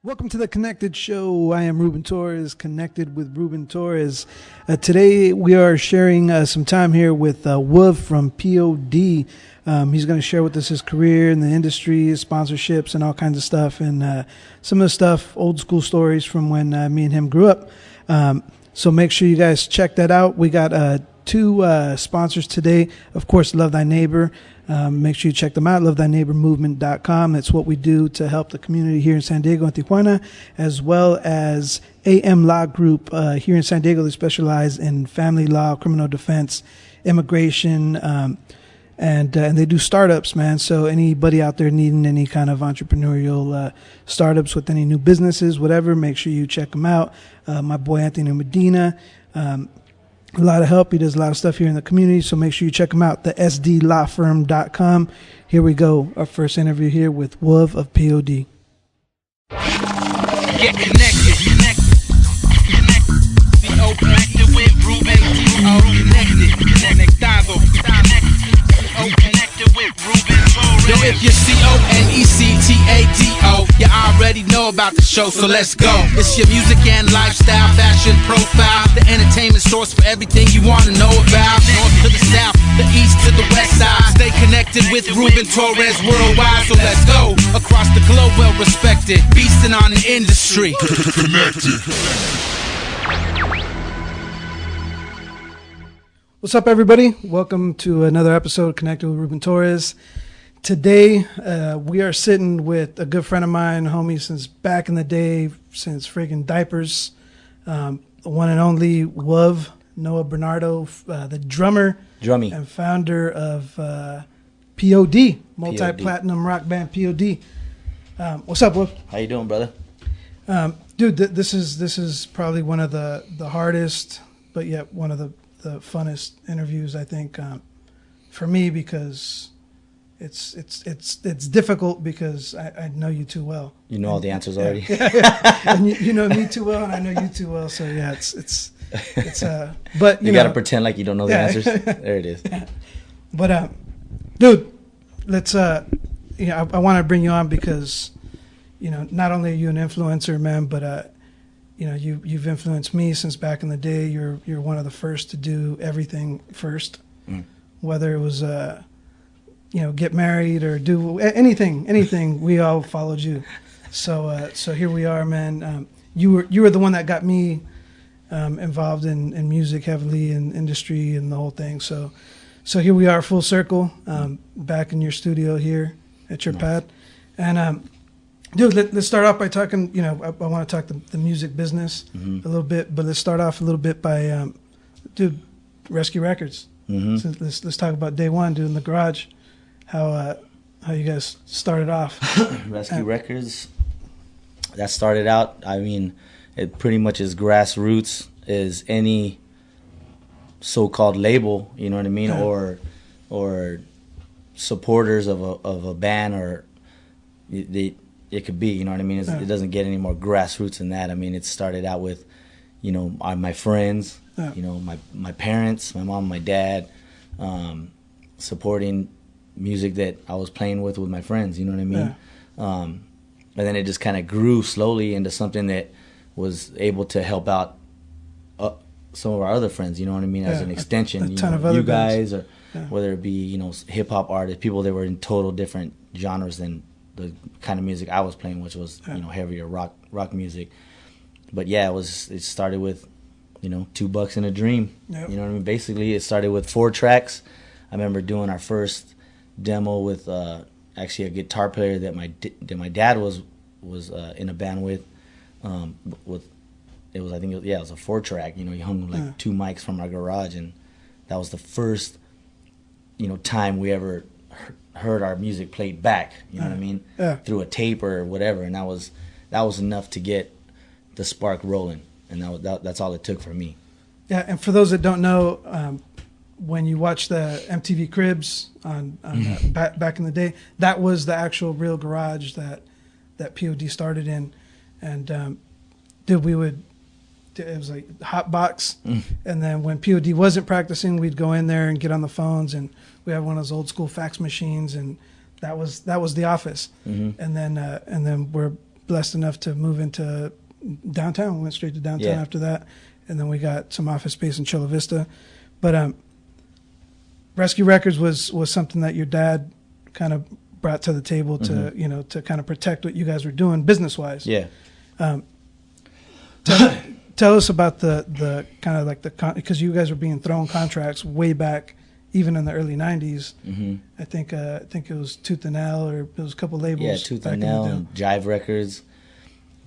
Welcome to the Connected Show. I am Ruben Torres, connected with Ruben Torres. Today we are sharing some time here with Wolf from P.O.D. He's going to share with us his career in the industry, his sponsorships, and all kinds of stuff, and some of the stuff, old school stories from when me and him grew up. So make sure you guys check that out. We got two sponsors today. Of course, Love Thy Neighbor. Make sure you check them out, lovethyneighbormovement.com. That's what we do to help the community here in San Diego and Tijuana, as well as AM Law Group here in San Diego. They specialize in family law, criminal defense, immigration, and they do startups, man. So anybody out there needing any kind of entrepreneurial startups with any new businesses, whatever, make sure you check them out. My boy Anthony Medina, a lot of help. He does a lot of stuff here in the community, so make sure you check him out, the sdlawfirm.com. Here we go. Our first interview here with Wolf of P.O.D. Get connected. C.O. connected with Ruben. C.O. Conectado. C.O. connected with Ruben Torres. Yo, if you're C.O.N.E.C.T.A.D.O, you already know about the show, so let's go. It's your music and lifestyle, fashion profile, the entertainment source for everything you want to know about. North to the south, the east to the west side. Stay connected with Ruben Torres worldwide, so let's go. Across the globe, well respected, beasting on the industry. Connected. What's up, everybody? Welcome to another episode of Connected with Ruben Torres. Today, we are sitting with a good friend of mine, homie, since back in the day, since friggin' diapers. The one and only Wolf, Noah Bernardo, the drummer Drummie. and founder of P.O.D, multi-platinum rock band P.O.D. What's up, Wolf? How you doing, brother? Dude, this is probably one of the hardest, but yet one of the funnest interviews, I think, for me, because it's difficult because I know you too well. You know all the answers already. Yeah. And you know me too well, and I know you too well. So yeah, it's but you gotta pretend like you don't know the answers. There it is. Yeah. But dude, let's I want to bring you on because not only are you an influencer, man, but you've influenced me since back in the day. You're one of the first to do everything first, whether it was get married or do anything. We all followed you. So here we are, man. You were the one that got me involved in music heavily, in industry and the whole thing. So here we are, full circle, back in your studio here at your pad. And dude, let's start off by talking. I want to talk the music business a little bit, but let's start off a little bit by, dude, Rescue Records. So let's talk about day one, dude, in the garage. How you guys started off? Rescue Records. That started out. I mean, it pretty much is grassroots as any so-called label. You know what I mean? Yeah. Or supporters of a band, or it could be. You know what I mean? It doesn't get any more grassroots than that. I mean, it started out with, my friends. Yeah. My parents, my mom, my dad, supporting music that I was playing with my friends, you know what I mean? Yeah. And then it just kind of grew slowly into something that was able to help out some of our other friends, you know what I mean, as an extension. A ton of other guys, or whether it be, hip-hop artists, people that were in total different genres than the kind of music I was playing, which was, heavier rock music. But yeah, it started with, $2 and a dream. Yep. You know what I mean? Basically, it started with 4 tracks. I remember doing our first demo with actually a guitar player that my dad was in a band with. It was a 4-track. He hung like 2 mics from our garage, and that was the first time we ever heard our music played back. You know what I mean? Yeah. Through a tape or whatever, and that was enough to get the spark rolling, and that's all it took for me. Yeah, and for those that don't know, when you watch the MTV Cribs on back in the day, that was the actual real garage that P.O.D started in, and dude, it was like hot box, and then when P.O.D wasn't practicing, we'd go in there and get on the phones, and we had one of those old school fax machines, and that was the office, and then we're blessed enough to move into downtown. We went straight to downtown after that, and then we got some office space in Chula Vista. But Rescue Records was something that your dad kind of brought to the table to to kind of protect what you guys were doing business wise. Yeah. Tell us about the kind of like because you guys were being thrown contracts way back, even in the early '90s. Mm-hmm. I think it was Tooth and Nail, or it was a couple labels. Yeah, Tooth and Nail and Jive Records.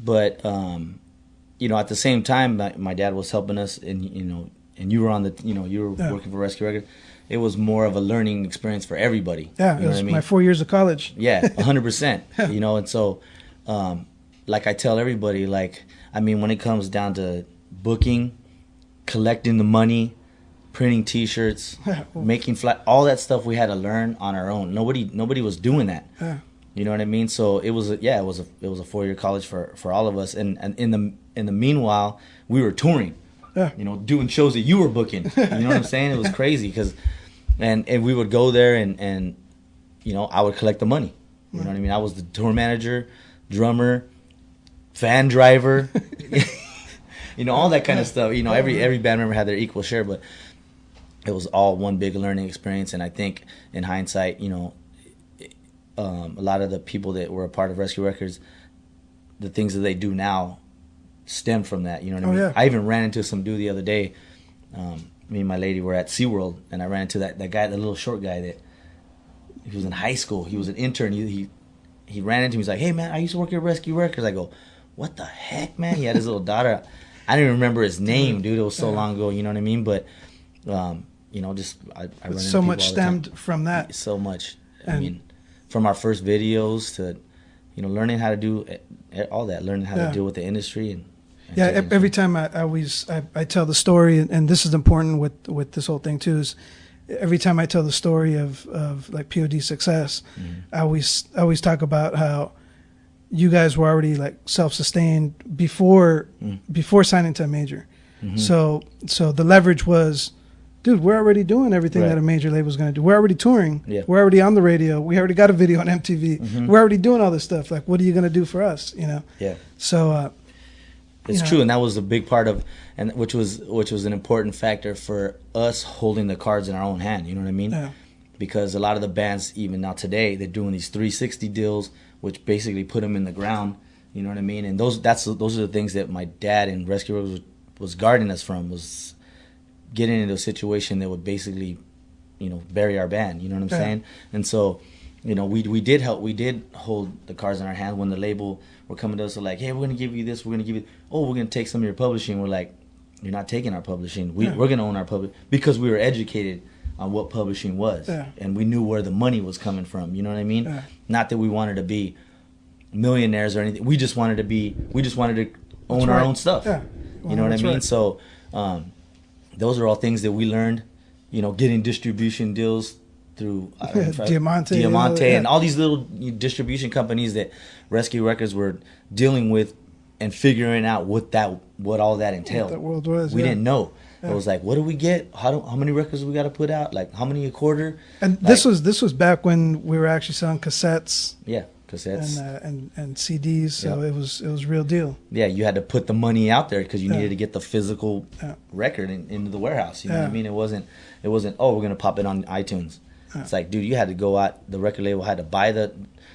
But at the same time, my dad was helping us, and and you were on the you were working for Rescue Records. It was more of a learning experience for everybody. Yeah, it was my 4 years of college. Yeah, 100%. And so, like I tell everybody, when it comes down to booking, collecting the money, printing T-shirts, making all that stuff, we had to learn on our own. Nobody was doing that. Yeah. You know what I mean? So it was a 4-year college for all of us. And in the meanwhile, we were touring. Yeah. Doing shows that you were booking. You know what I'm saying? It was crazy and we would go there and I would collect the money. You know what I mean? I was the tour manager, drummer, van driver, all that kind of stuff. Every band member had their equal share, but it was all one big learning experience. And I think in hindsight, a lot of the people that were a part of Rescue Records, the things that they do now stem from that. You know what I mean? Yeah. I even ran into some dude the other day. Me and my lady were at SeaWorld, and I ran into that guy, the little short guy that he was in high school. He was an intern. He ran into me. He's like, "Hey man, I used to work at Rescue Records." I go, "What the heck, man?" He had his little daughter. I didn't even remember his name, dude. It was so long ago. You know what I mean? But I run into so much people all the time. stemmed from that. So much. From our first videos to learning how to do all that, learning how to deal with the industry and every time I tell the story, and this is important with this whole thing too, is every time I tell the story of like P.O.D. success, I always talk about how you guys were already like self-sustained before signing to a major. So the leverage was, dude, we're already doing everything that a major label is going to do. We're already touring. Yeah. We're already on the radio. We already got a video on MTV. We're already doing all this stuff. Like, what are you going to do for us? Yeah. So it's true, and that was a big part of, and which was an important factor for us holding the cards in our own hand. You know what I mean? Yeah. Because a lot of the bands, even now today, they're doing these 360 deals, which basically put them in the ground. You know what I mean? And those are the things that my dad and Rescue was guarding us from, was getting into a situation that would basically, bury our band. You know what I'm saying? And so, we did hold the cards in our hand when the label were coming to us. So like, hey, we're gonna give you this. We're gonna take some of your publishing. We're like, you're not taking our publishing. We're gonna own our publishing, because we were educated on what publishing was, and we knew where the money was coming from. You know what I mean? Yeah. Not that we wanted to be millionaires or anything. We just wanted to own our own stuff. Yeah. You know what I mean? Right. So those are all things that we learned. Getting distribution deals through Diamante, and all these little distribution companies that Rescue Records were dealing with, and figuring out what all that entailed. What that world was. We didn't know. It was like, what do we get? How many records we got to put out? Like, how many a quarter? And this was back when we were actually selling cassettes. Yeah, cassettes and CDs. So it was real deal. Yeah, you had to put the money out there because you needed to get the physical record into the warehouse. You know what I mean? It wasn't. Oh, we're gonna pop it on iTunes. It's like, dude, you had to go out. The record label had to buy the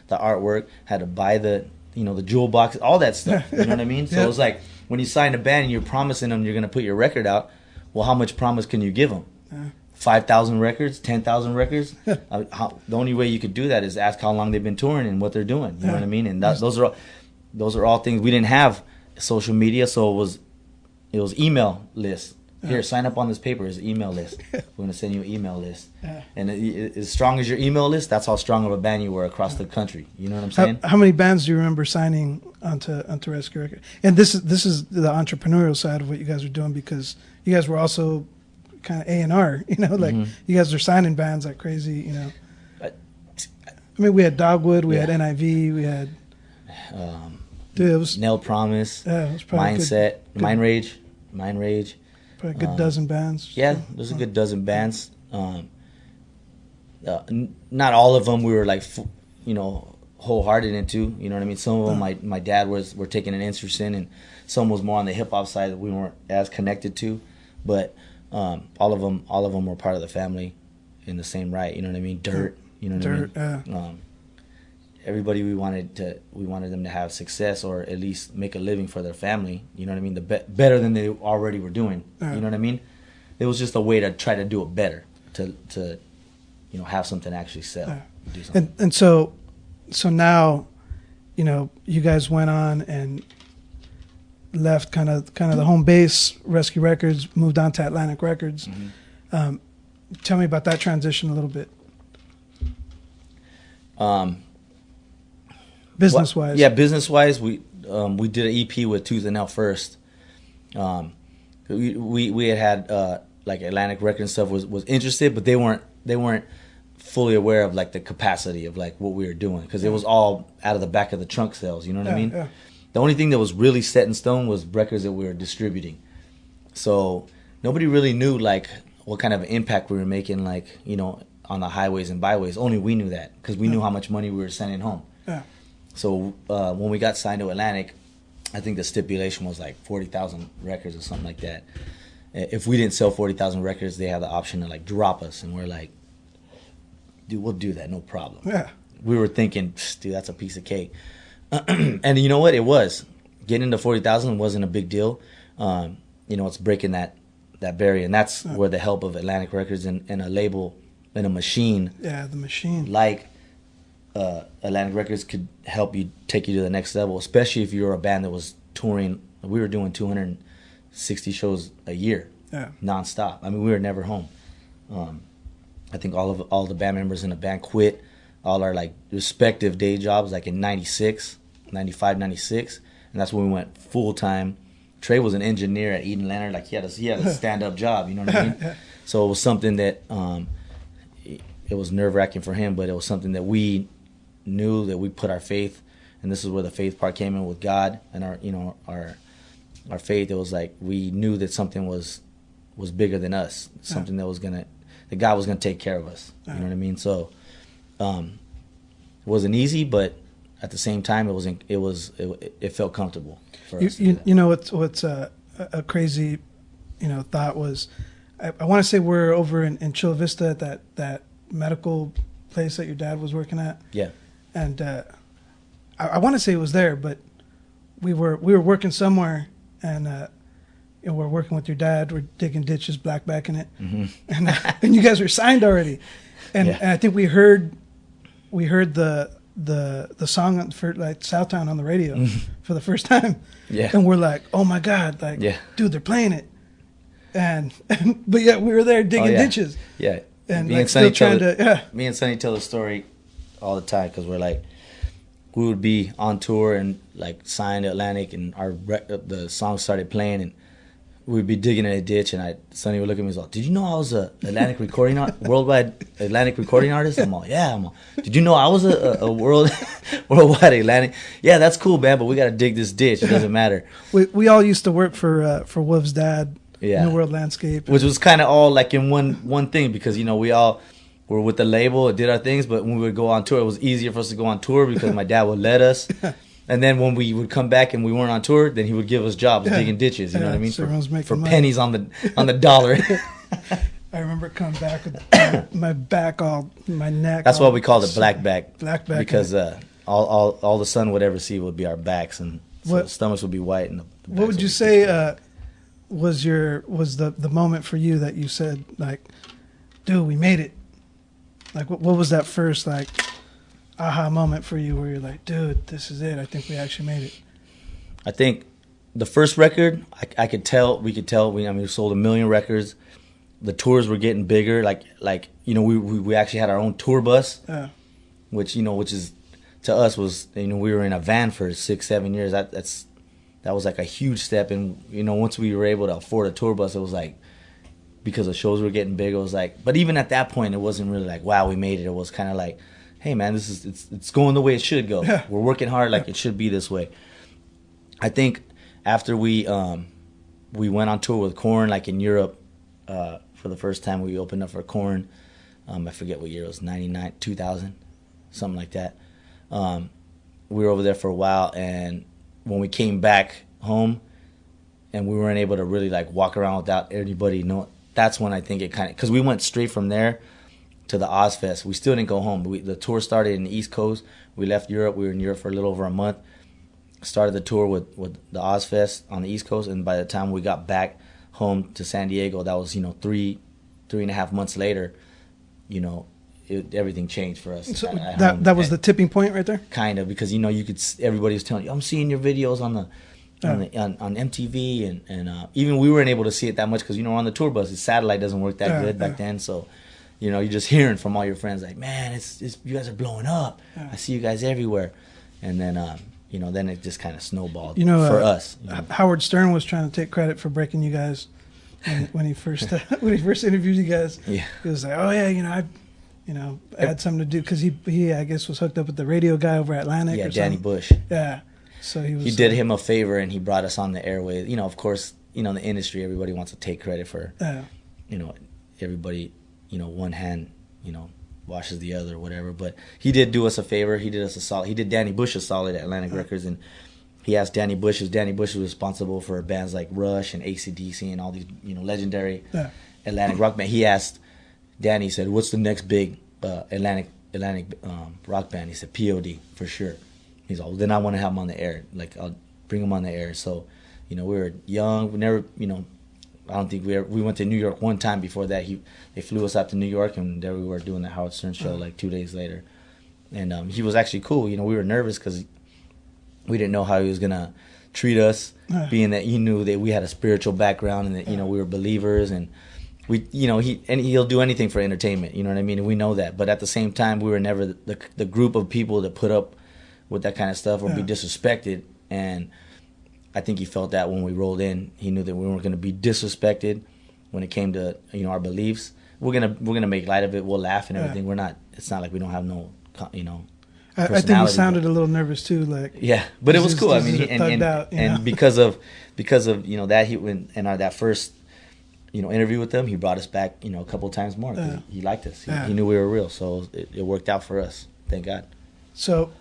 artwork, had to buy the the jewel box, all that stuff. You know what I mean? So it was like, when you sign a band and you're promising them you're gonna put your record out. Well, how much promise can you give them? 5,000 records, 10,000 records. The only way you could do that is ask how long they've been touring and what they're doing. You know what I mean? And those are all things. We didn't have social media, so it was email lists. Here, sign up on this paper. It's an email list. We're gonna send you an email list. And as strong as your email list, that's how strong of a band you were across the country. You know what I'm saying? How many bands do you remember signing onto Rescue Records? And this is the entrepreneurial side of what you guys are doing, because you guys were also kind of A&R. You guys are signing bands like crazy. I mean, we had Dogwood, we had NIV, we had it was Nail Promise, it was probably Mindset, Mind Rage. Probably a good dozen bands. Yeah, there's a good dozen bands. Not all of them we were like, wholehearted into. You know what I mean? Some of them my dad were taking an interest in, and some was more on the hip hop side that we weren't as connected to. But all of them were part of the family in the same right. You know what I mean? Dirt. You know what I mean? Everybody we wanted them to have success, or at least make a living for their family. You know what I mean? Better than they already were doing. You know what I mean? It was just a way to try to do it better, to have something actually sell. Do something. And so now, you guys went on and left kind of the home base, Rescue Records, moved on to Atlantic Records. Mm-hmm. Tell me about that transition a little bit. Business wise. Yeah, business wise, we did an EP with Tooth and Nail first. We had like Atlantic Records and stuff was interested, but they weren't fully aware of like the capacity of like what we were doing, because it was all out of the back of the trunk sales. You know what I mean? Yeah. The only thing that was really set in stone was records that we were distributing. So nobody really knew like what kind of impact we were making, like on the highways and byways. Only we knew that, because we knew how much money we were sending home. Yeah. So when we got signed to Atlantic, I think the stipulation was like 40,000 records or something like that. If we didn't sell 40,000 records, they had the option to like drop us, and we're like, dude, we'll do that, no problem. Yeah. We were thinking, dude, that's a piece of cake. And you know what? It was. Getting to 40,000 wasn't a big deal. It's breaking that barrier, and that's where the help of Atlantic Records and a label and a machine. Yeah, the machine. Like Atlantic Records could help you, take you to the next level, especially if you're a band that was touring. We were doing 260 shows a year, nonstop. I mean, we were never home. I think all the band members in the band quit all our like respective day jobs, like in 95, 96, and that's when we went full time. Trey was an engineer at Eden Leonard, like he had a stand up job. You know what I mean? So it was something that it was nerve wracking for him, but it was something that we knew that we put our faith, and this is where the faith part came in with God and our faith. It was like we knew that something was bigger than us, something that God was gonna take care of us. You know what I mean? So it wasn't easy, but at the same time, it felt comfortable for us. What's a crazy thought was, I want to say we're over in Chula Vista at that medical place that your dad was working at. Yeah. And I want to say it was there, but we were working somewhere, and we're working with your dad. We're digging ditches, blackbacking it, and you guys were signed already. And I think we heard the song for like Southtown on the radio for the first time. Yeah. And we're like, oh my God, like, dude, they're playing it. But yeah, we were there digging ditches. Yeah. And me, like, me and Sonny tell the story all the time, because we're like, we would be on tour and like signed to Atlantic, and the song started playing, and we'd be digging in a ditch, and Sonny would look at me and like, did you know I was a Atlantic worldwide Atlantic recording artist? I'm all, yeah. Did you know I was a worldwide Atlantic? Yeah, that's cool, man, but we got to dig this ditch. It doesn't matter. We all used to work for Wolf's dad, New World Landscape. Which was kind of all like in one thing, because, we all were with the label, did our things, but when we would go on tour, it was easier for us to go on tour because my dad would let us. And then when we would come back and we weren't on tour, then he would give us jobs digging ditches. You know what I mean? So for pennies on the dollar. I remember coming back with my back my neck. That's why we called it black back. Black back. Because all the sun would ever see would be our backs, and so the stomachs would be white. And what would you say was the moment for you that you said, like, dude, we made it? Like, what was that first like aha moment for you where you're like, dude, this is it, I think we actually made it? I think the first record, we could tell, we sold 1 million records. The tours were getting bigger, we actually had our own tour bus, which is, to us, was, we were in a van for 6-7 years. That was like a huge step. And once we were able to afford a tour bus, it was like, because the shows were getting big, it was like, but even at that point, it wasn't really like, wow, we made it. It was kind of like, hey man, it's going the way it should go. Yeah. We're working hard, like it should be this way. I think after we went on tour with Korn, like in Europe, for the first time, we opened up for Korn. I forget what year it was, 99, 2000, something like that. we were over there for a while, and when we came back home, and we weren't able to really like walk around without anybody knowing. That's when I think it kind of, because we went straight from there to the Ozfest. We still didn't go home. The tour started in the East Coast. We left Europe. We were in Europe for a little over a month. Started the tour with the Ozfest on the East Coast, and by the time we got back home to San Diego, that was 3.5 months later. Everything changed for us. So that was the tipping point right there. Kind of, because you could, everybody was telling you, I'm seeing your videos on MTV, and even we weren't able to see it that much because on the tour bus, the satellite doesn't work that good back then. So you're just hearing from all your friends like, man, it's you guys are blowing up. I see you guys everywhere, and then then it just kind of snowballed for us. Howard Stern was trying to take credit for breaking you guys when he first interviewed you guys. Yeah, he was like, oh yeah, I had something to do because he I guess was hooked up with the radio guy over at Atlantic. Yeah, or Danny something. Bush. Yeah. So he did him a favor, and he brought us on the airways. Of course, in the industry, everybody wants to take credit for, everybody, one hand, washes the other or whatever. But he did do us a favor. He did us a solid. He did Danny Bush a solid at Atlantic Records, and he asked Danny Bush. Danny Bush was responsible for bands like Rush and AC/DC and all these, legendary Atlantic rock band. He asked Danny, he said, "What's the next big Atlantic rock band?" He said, "P.O.D. for sure." He's all, then I want to have him on the air. Like, I'll bring him on the air. So, we were young. We never, I don't think we went to New York one time before that. They flew us out to New York, and there we were doing the Howard Stern show like 2 days later. And he was actually cool. We were nervous because we didn't know how he was going to treat us, being that he knew that we had a spiritual background and that, we were believers. And he'll do anything for entertainment, you know what I mean? And we know that. But at the same time, we were never the group of people that put up with that kind of stuff or be disrespected. And I think he felt that when we rolled in. He knew that we weren't going to be disrespected when it came to our beliefs. We're gonna make light of it. We'll laugh and everything. We're not. It's not like we don't have no I think he sounded a little nervous too. Like but it was cool. I mean, and because of that he went and that first interview with them, he brought us back a couple of times more. He liked us. He knew we were real, so it worked out for us. Thank God. So.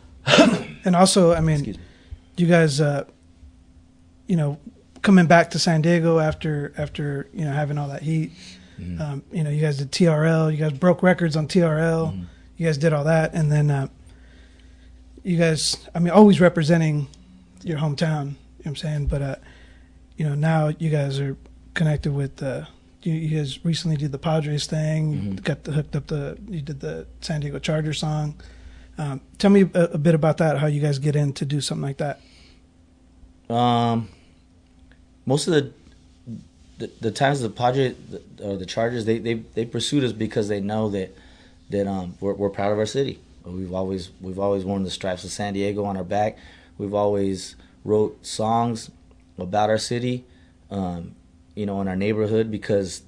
And also, I mean, you guys, coming back to San Diego after having all that heat, you guys did TRL, you guys broke records on TRL, you guys did all that, and then you guys, I mean, always representing your hometown, you know what I'm saying? But now you guys are connected with you guys recently did the Padres thing, you did the San Diego Chargers song. Tell me a bit about that, how you guys get in to do something like that. Most of the times the Padres or the Chargers, they pursued us because they know that we're proud of our city. We've always worn the stripes of San Diego on our back. We've always wrote songs about our city, in our neighborhood, because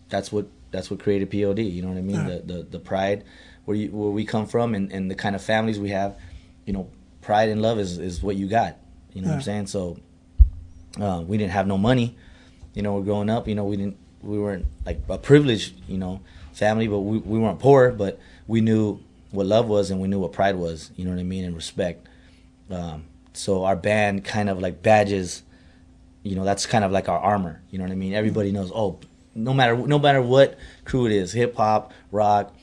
that's what created P.O.D. You know what I mean? The pride where we come from and the kind of families we have, pride and love is what you got. You know what I'm saying? So we didn't have no money, we're growing up, we weren't like a privileged, family, but we weren't poor, but we knew what love was and we knew what pride was, you know what I mean, and respect. So our band kind of like badges, that's kind of like our armor, you know what I mean? Everybody knows, no matter what crew it is, hip hop, rock,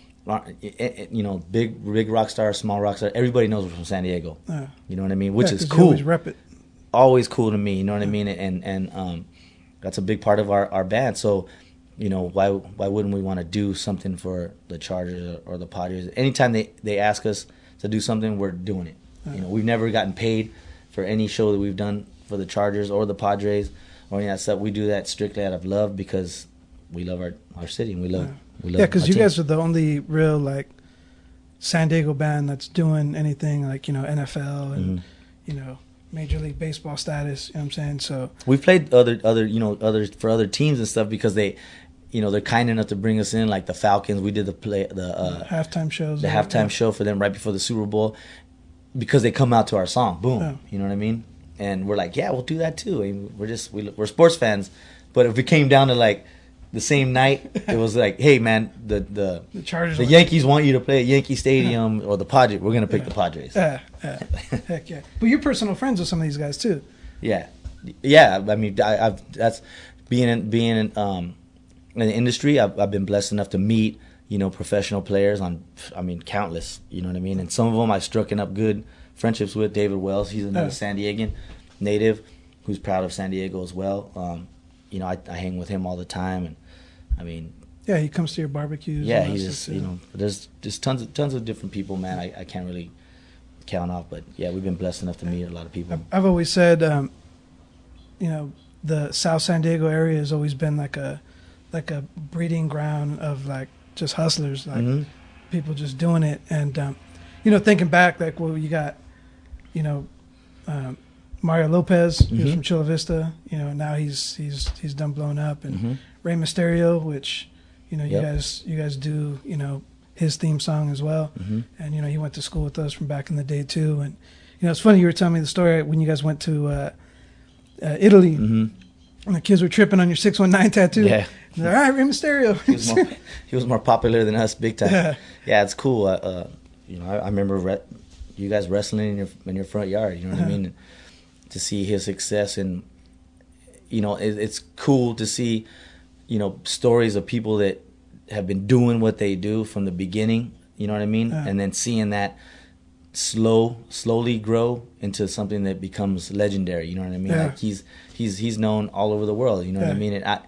big rock star, small rock star, everybody knows we're from San Diego. You know what I mean? Which is cool. Always rep it. Always cool to me, you know what I mean? And that's a big part of our band. So, why wouldn't we want to do something for the Chargers or the Padres? Anytime they ask us to do something, we're doing it. We've never gotten paid for any show that we've done for the Chargers or the Padres or any of that stuff. We do that strictly out of love because we love our city and we love because you guys are the only real like San Diego band that's doing anything like NFL and Major League Baseball status. You know what I'm saying? So we've played other for other teams and stuff because they, they're kind enough to bring us in, like the Falcons. We did the halftime shows. The halftime show for them right before the Super Bowl because they come out to our song. Boom. You know what I mean? And we're like, yeah, we'll do that too. I mean, we're sports fans, but if it came down to like, the same night, it was like, hey man, the Chargers, the Yankees want you to play at Yankee Stadium or the Padres. We're gonna pick the Padres. Heck yeah! But you're personal friends with some of these guys too. Yeah. I mean, I've that's being in the industry. I've been blessed enough to meet, you know, professional players countless. You know what I mean? And some of them I've struck up good friendships with. David Wells, he's another San Diegan native who's proud of San Diego as well. You know, I hang with him all the time, and I mean, yeah, he comes to your barbecues. Yeah, he's just, you know, there's just tons of different people, man. I can't really count off, but yeah, we've been blessed enough to meet a lot of people. I've always said, you know, the South San Diego area has always been like a breeding ground of like just hustlers, like people just doing it. And you know, thinking back, like, well, you got, you know, Mario Lopez, he was from Chula Vista, you know, now he's done blown up, and Rey Mysterio, which, you know, you guys do, you know, his theme song as well, and you know, he went to school with us from back in the day too. And you know, it's funny, you were telling me the story when you guys went to Italy, and the kids were tripping on your 619 tattoo. Yeah. And they're, all right, Rey Mysterio. He was more popular than us, big time. Yeah, it's cool. You know, I remember you guys wrestling in your front yard. You know what I mean? And to see his success, and you know, it's cool to see, you know, stories of people that have been doing what they do from the beginning. You know what I mean? And then seeing that slowly grow into something that becomes legendary. You know what I mean? Like he's known all over the world. You know what I mean? And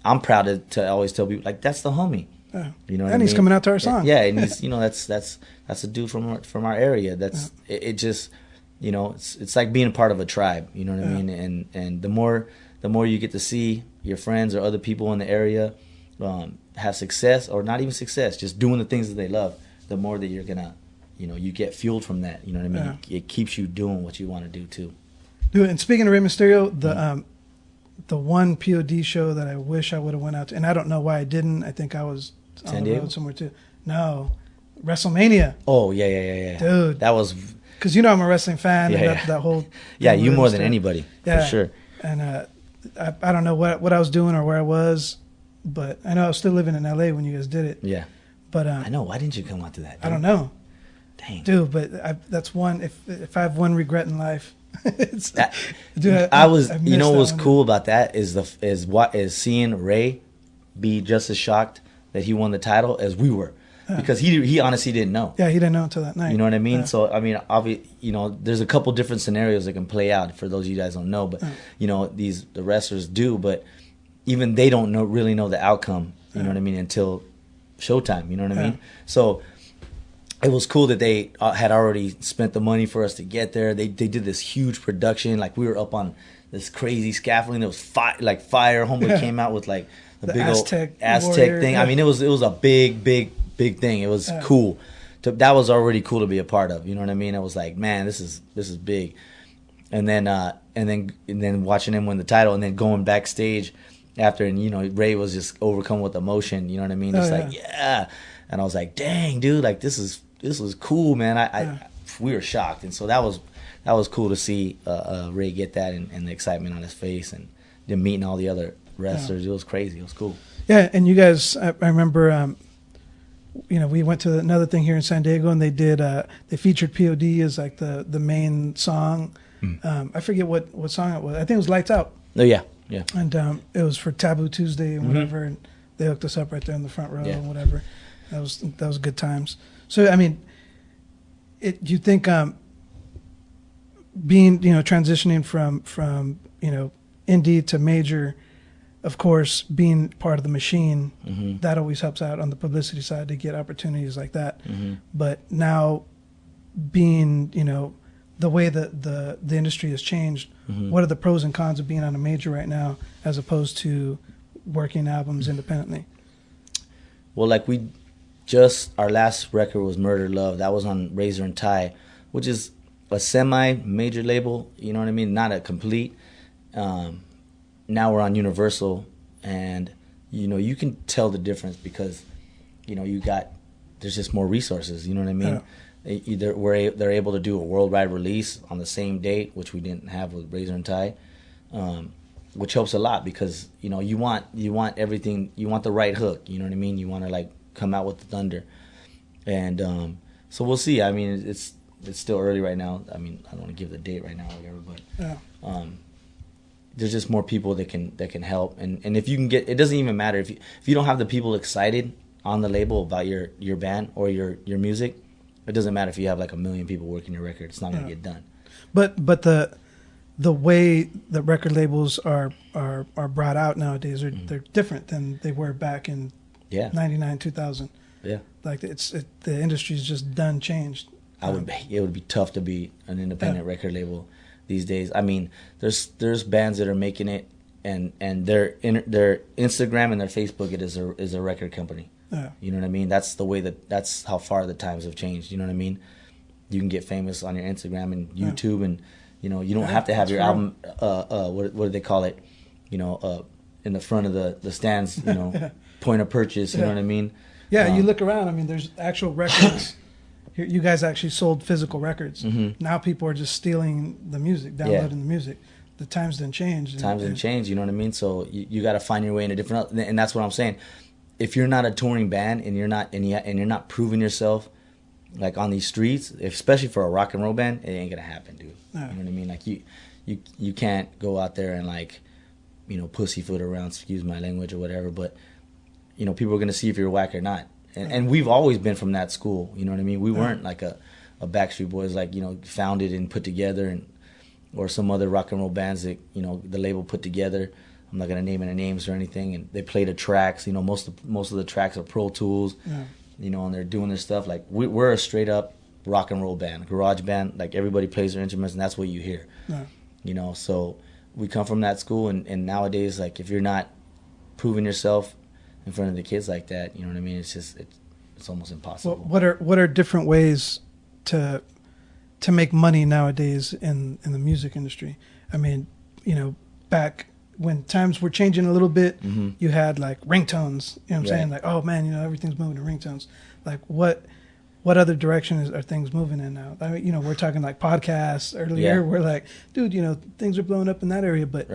I'm proud to always tell people, like, that's the homie. You know what I mean? And he's coming out to our song. Yeah, and he's, you know, that's a dude from our area. That's it just, you know, it's like being a part of a tribe. You know what I mean? And the more you get to see your friends or other people in the area have success, or not even success, just doing the things that they love, the more that you're gonna, you know, you get fueled from that. You know what I mean? It keeps you doing what you want to do too. Dude, and speaking of Rey Mysterio, the one P.O.D. show that I wish I would have went out to, and I don't know why I didn't. I think I was on the road somewhere too. No, WrestleMania. Oh yeah, dude, that was because, you know, I'm a wrestling fan. And that whole you more than anybody, for sure. And I don't know what I was doing or where I was, but I know I was still living in L.A. when you guys did it. Yeah, but I know, why didn't you come out to that? Dude? I don't know. Dang, dude, but that's one. If I have one regret in life, it's that. Dude, you know what was cool about that is seeing Ray be just as shocked that he won the title as we were, because he honestly didn't know. Yeah, he didn't know until that night. You know what I mean? So I mean, you know, there's a couple different scenarios that can play out for those of you guys don't know, but you know, the wrestlers do, but even they don't really know the outcome. You know what I mean? Until showtime. You know what I mean? So it was cool that they had already spent the money for us to get there. They did this huge production. Like, we were up on this crazy scaffolding. There was fire. Homeboy came out with like the big Aztec old Aztec thing. I mean, it was a big thing. It was cool. That was already cool to be a part of. You know what I mean? I was like, man, this is big. And then watching him win the title, and then going backstage after, and you know, Ray was just overcome with emotion. You know what I mean? It's like, yeah. And I was like, dang, dude, like this was cool, man. We were shocked, and so that was cool to see Ray get that, and the excitement on his face, and then meeting all the other wrestlers. It was crazy. It was cool. Yeah, and you guys, I remember, you know, we went to another thing here in San Diego, and they featured P.O.D. as like the main song. I forget what song it was. I think it was Lights Out. Oh yeah. And it was for Taboo Tuesday and whatever, and they hooked us up right there in the front row and whatever. That was good times. So I mean, you think being, you know, transitioning from you know, indie to major, of course, being part of the machine, that always helps out on the publicity side to get opportunities like that. But now, being, you know, the way that the industry has changed, what are the pros and cons of being on a major right now as opposed to working albums independently? Well, like our last record was Murder Love. That was on Razor and Tie, which is a semi-major label, you know what I mean? Not a complete. Now we're on Universal, and, you know, you can tell the difference because, you know, there's just more resources, you know what I mean? They're able to do a worldwide release on the same date, which we didn't have with Razor and Tie. which helps a lot because you know you want everything, you want the right hook, you know what I mean, you want to like come out with the thunder, and so we'll see. I mean, it's still early right now. I mean, I don't want to give the date right now or whatever, but there's just more people that can help, and if you can get, it doesn't even matter if you don't have the people excited on the label about your band or your music. It doesn't matter if you have like 1 million people working your record, it's not going to get done. But the way the record labels are brought out nowadays they're different than they were back in 99, 2000. Yeah, like the industry's just done changed. It would be tough to be an independent record label these days. I mean, there's bands that are making it, and their Instagram and their Facebook is a record company. Yeah. You know what I mean? That's how far the times have changed. You know what I mean? You can get famous on your Instagram and YouTube, and you know you don't have to have your album. What do they call it? You know, in the front of the stands. You know, point of purchase. You know what I mean? Yeah, you look around. I mean, there's actual records. You guys actually sold physical records. Mm-hmm. Now people are just stealing the music, downloading the music. The times didn't change. Times didn't change. You know what I mean? So you got to find your way in a different. And that's what I'm saying. If you're not a touring band and you're not proving yourself like on these streets, especially for a rock and roll band, it ain't gonna happen, dude. No. You know what I mean? Like you can't go out there and like, you know, pussyfoot around, excuse my language or whatever, but you know, people are gonna see if you're whack or not. And we've always been from that school, you know what I mean? We weren't like a Backstreet Boys, like, you know, founded and put together, and or some other rock and roll bands that, you know, the label put together. I'm not gonna name any names or anything. And they play the tracks, you know, most of the tracks are Pro Tools, you know, and they're doing their stuff. Like we're a straight up rock and roll band, garage band. Like everybody plays their instruments, and that's what you hear. You know, so we come from that school, and nowadays, like if you're not proving yourself in front of the kids like that, you know what I mean? It's just it's almost impossible. Well, what are different ways to make money nowadays in the music industry? I mean, you know, back when times were changing a little bit, you had like ringtones. You know what I'm saying? Like, oh man, you know, everything's moving to ringtones. Like, what other direction are things moving in now? I mean, you know, we're talking like podcasts earlier. We're like, dude, you know, things are blowing up in that area, but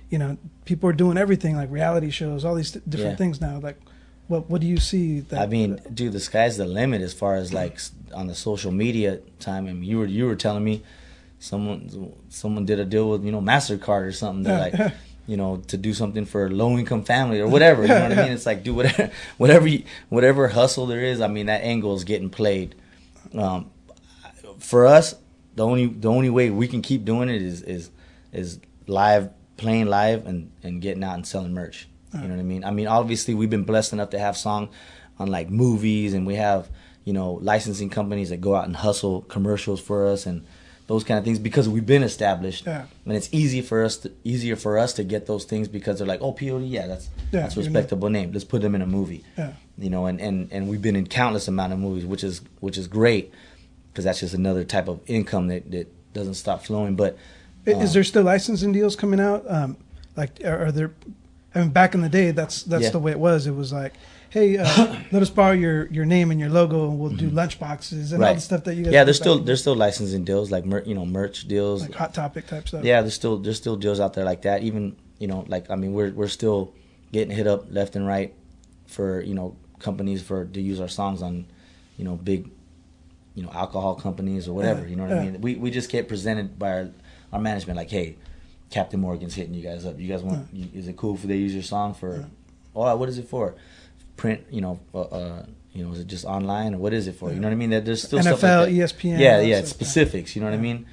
you know, people are doing everything like reality shows, all these different things now. Like, what do you see? I mean, dude, the sky's the limit as far as like on the social media time. I mean, you were telling me someone did a deal with, you know, MasterCard or something. They're like, you know, to do something for a low income family or whatever. You know what I mean? It's like, dude, whatever hustle there is. I mean, that angle is getting played. For us, the only way we can keep doing it is live, playing live, and getting out and selling merch. You know what I mean? I mean, obviously, we've been blessed enough to have songs on like movies, and we have, you know, licensing companies that go out and hustle commercials for us and those kind of things, because we've been established, and it's easier for us to get those things because they're like, oh, P.O.D, that's a respectable name. Let's put them in a movie. You know, and we've been in countless amount of movies, which is great, because that's just another type of income that doesn't stop flowing. But is there still licensing deals coming out? Like, are there? I mean, back in the day, that's the way it was. It was like, hey, let us borrow your name and your logo, and we'll do lunch boxes and all the stuff that you guys. Yeah, there's still licensing deals, like merch deals, like Hot Topic type stuff. Yeah, there's still deals out there like that. Even, you know, like, I mean, we're still getting hit up left and right for, you know, companies to use our songs on, you know, big, you know, alcohol companies or whatever. You know what I mean? We just get presented by our management like, hey, Captain Morgan's hitting you guys up. You guys want? Is it cool if they use your song for? Oh, what is it for? Print, you know, is it just online, or what is it for? You know what I mean? There's still NFL, stuff like that. ESPN. Yeah, specifics. You know what I mean?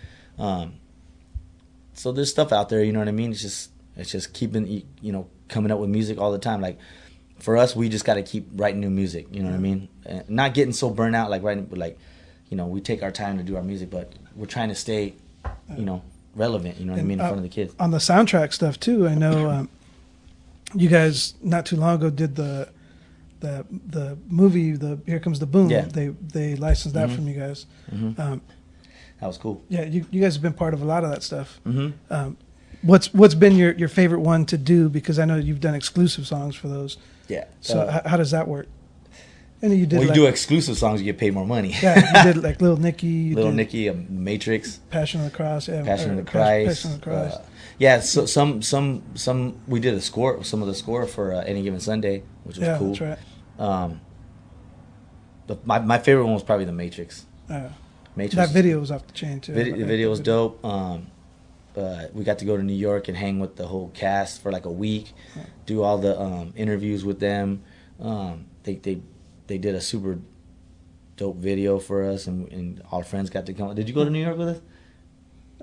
So there's stuff out there. You know what I mean? It's just keeping, you know, coming up with music all the time. Like for us, we just got to keep writing new music. You know what I mean? And not getting so burnt out like writing, but like, you know, we take our time to do our music, but we're trying to stay, you know, relevant. You know what I mean? In front of the kids. On the soundtrack stuff too, I know you guys not too long ago did the movie, the Here Comes the Boom. They licensed that from you guys. That was cool. Yeah, you guys have been part of a lot of that stuff. What's been your favorite one to do? Because I know you've done exclusive songs for those. Yeah. So how does that work? And then you did when you like, do exclusive songs, you get paid more money. yeah, you did like Little Nicky. You Little did Nicky, Matrix, Passion of the Cross. Yeah, Passion of the Christ. Passion of the Christ. Yeah, so some we did some of the score for Any Given Sunday, which was cool. Yeah, that's right. My favorite one was probably the Matrix. Matrix. That video was off the chain too. The video was dope. We got to go to New York and hang with the whole cast for like a week, do all the interviews with them. They did a super dope video for us, and our friends got to come. Did you go to New York with us?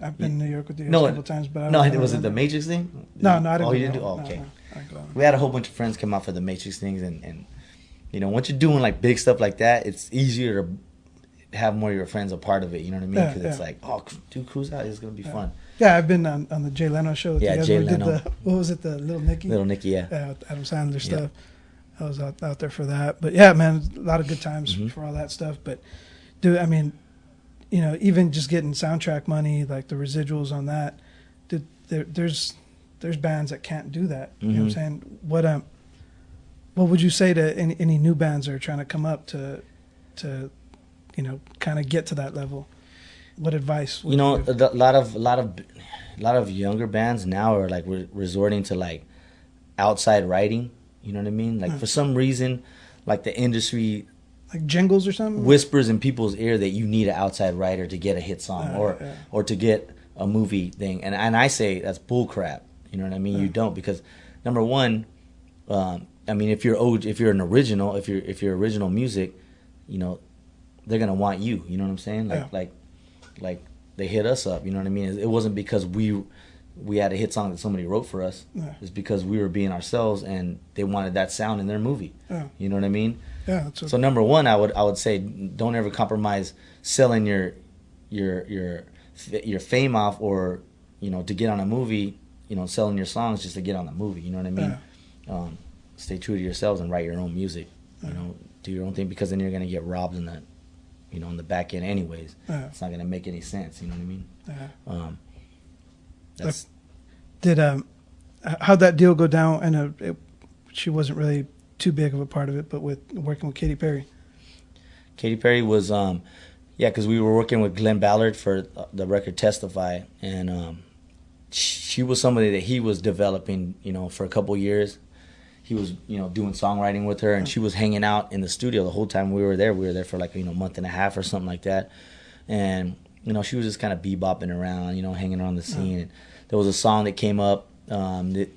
I've been to New York with you a couple times, but was it the Matrix thing? No, I didn't. Oh, you didn't do? Oh, okay. No. We had a whole bunch of friends come out for the Matrix things, and you know, once you're doing like big stuff like that, it's easier to have more of your friends a part of it. You know what I mean? Because it's like, oh, dude, cruise out. It's gonna be fun. Yeah, I've been on the Jay Leno show. With you guys. Jay We Leno. did what was it? The Little Nicky. Little Nicky, yeah. With Adam Sandler stuff. I was out there for that. But yeah, man, a lot of good times for all that stuff. But dude, I mean, you know, even just getting soundtrack money, like the residuals on that, dude, there's bands that can't do that. You know what I'm saying? What would you say to any new bands that are trying to come up to you know, kind of get to that level? What advice would you know, give? a lot of younger bands now are like resorting to like outside writing. You know what I mean? Like for some reason, like the industry, like jingles or something, whispers in people's ear that you need an outside writer to get a hit song or to get a movie thing. And I say that's bull crap. You know what I mean? You don't, because number one, I mean, if you're an original, if you're original music, you know, they're gonna want you. You know what I'm saying? Like they hit us up. You know what I mean? It wasn't because we had a hit song that somebody wrote for us. It's because we were being ourselves, and they wanted that sound in their movie. You know what I mean? Yeah. So number one, I would say, don't ever compromise selling your fame off, or you know, to get on a movie. You know, selling your songs just to get on the movie. You know what I mean? Stay true to yourselves and write your own music. You know, do your own thing, because then you're gonna get robbed in that. You know, in the back end, anyways. It's not gonna make any sense. You know what I mean? How'd that deal go down? And she wasn't really too big of a part of it, but with working with Katy Perry. Katy Perry was, because we were working with Glenn Ballard for the record Testify, and she was somebody that he was developing, you know, for a couple years. He was, you know, doing songwriting with her, and she was hanging out in the studio the whole time we were there. We were there for like, you know, a month and a half or something like that. And, you know, she was just kind of bebopping around, you know, hanging around the scene. And there was a song that came up that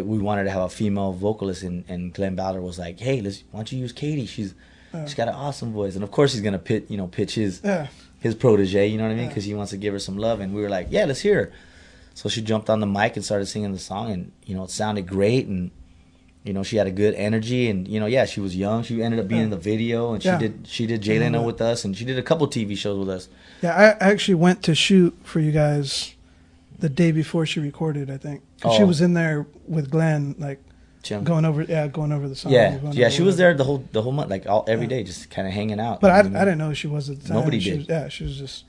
we wanted to have a female vocalist, and Glenn Ballard was like, hey, why don't you use Katy? She's got an awesome voice. And of course he's going to pitch his protege, you know what I mean? Because he wants to give her some love. And we were like, yeah, let's hear her. So she jumped on the mic and started singing the song, and, you know, it sounded great. And, you know, she had a good energy, and, you know, yeah, she was young. She ended up being in the video, and she did Jay Leno with us, and she did a couple TV shows with us. Yeah, I actually went to shoot for you guys the day before she recorded, I think. She was in there with Glenn, like going over the song. Yeah, she was there the whole month, like every day, just kind of hanging out. But I didn't know who she was at the time. Nobody did. She was just.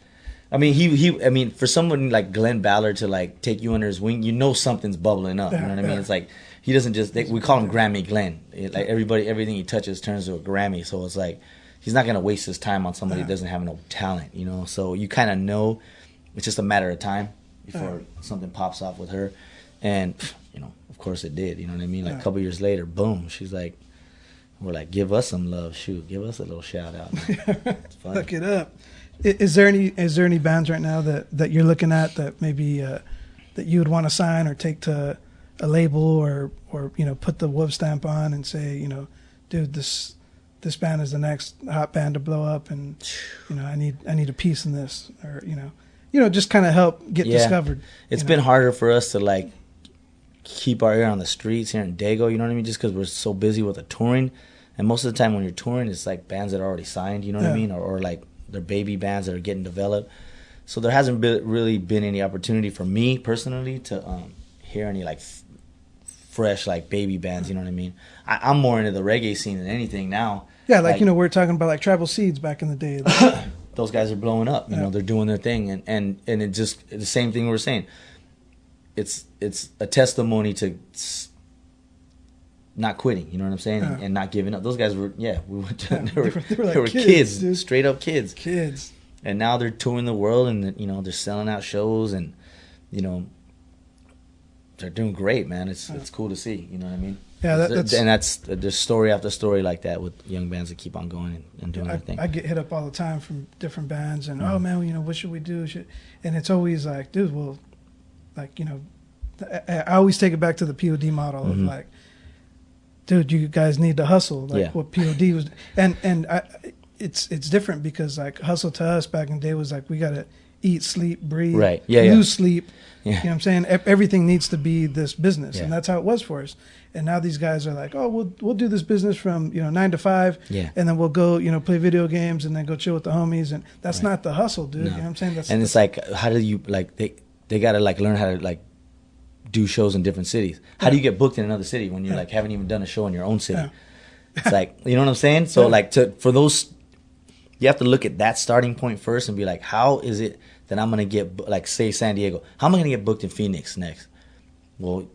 I mean, I mean, for someone like Glenn Ballard to like take you under his wing, you know something's bubbling up. You know what I mean? It's like he doesn't just. We call him Grammy Glenn. Like everything he touches turns to a Grammy. So it's like he's not gonna waste his time on somebody that doesn't have no talent. You know, so you kind of know it's just a matter of time before something pops off with her, and you know, of course it did. You know what I mean? Like a couple years later, boom, she's like, we're like, give us some love, shoot, give us a little shout out. It's fun. Look it up. Is there any bands right now that you're looking at that maybe that you would want to sign or take to a label, or you know, put the Wolf stamp on and say, you know, dude, this band is the next hot band to blow up, and you know, I need a piece in this, or you know, just kind of help get discovered. It's been harder for us to like keep our ear on the streets here in Dago, you know what I mean? Just because we're so busy with the touring, and most of the time when you're touring, it's like bands that are already signed, you know what I mean, or like they're baby bands that are getting developed. So there hasn't really been any opportunity for me personally to hear any like fresh like baby bands, you know what I mean? I'm more into the reggae scene than anything now. Yeah, like you know, we're talking about like Tribal Seeds back in the day. Those guys are blowing up, you know, they're doing their thing, and it just the same thing we were saying. It's a testimony to not quitting, you know what I'm saying, and not giving up. Those guys were, we went to, they were kids, kids, straight up kids. Kids. And now they're touring the world, and you know, they're selling out shows, and you know, they're doing great, man. It's cool to see, you know what I mean? Yeah, that's there's story after story like that with young bands that keep on going and doing their thing. I get hit up all the time from different bands, and oh man, you know, what should we do? And it's always like, dude, well, like, you know, I always take it back to the P.O.D. model of like, dude, you guys need to hustle, like what P.O.D. was, and it's different because like hustle to us back in the day was like we gotta eat, sleep, breathe, right? Lose sleep. Yeah. You know what I'm saying? Everything needs to be this business, and that's how it was for us. And now these guys are like, oh, we'll do this business from 9 to 5, and then we'll go play video games and then go chill with the homies, and that's not the hustle, dude. No. You know what I'm saying? And it's like, how do you like they gotta like learn how to like do shows in different cities. How do you get booked in another city when you like haven't even done a show in your own city? It's like, you know what I'm saying? So like for those, you have to look at that starting point first and be like, how is it that I'm gonna get, like, say San Diego, how am I gonna get booked in Phoenix next? Well,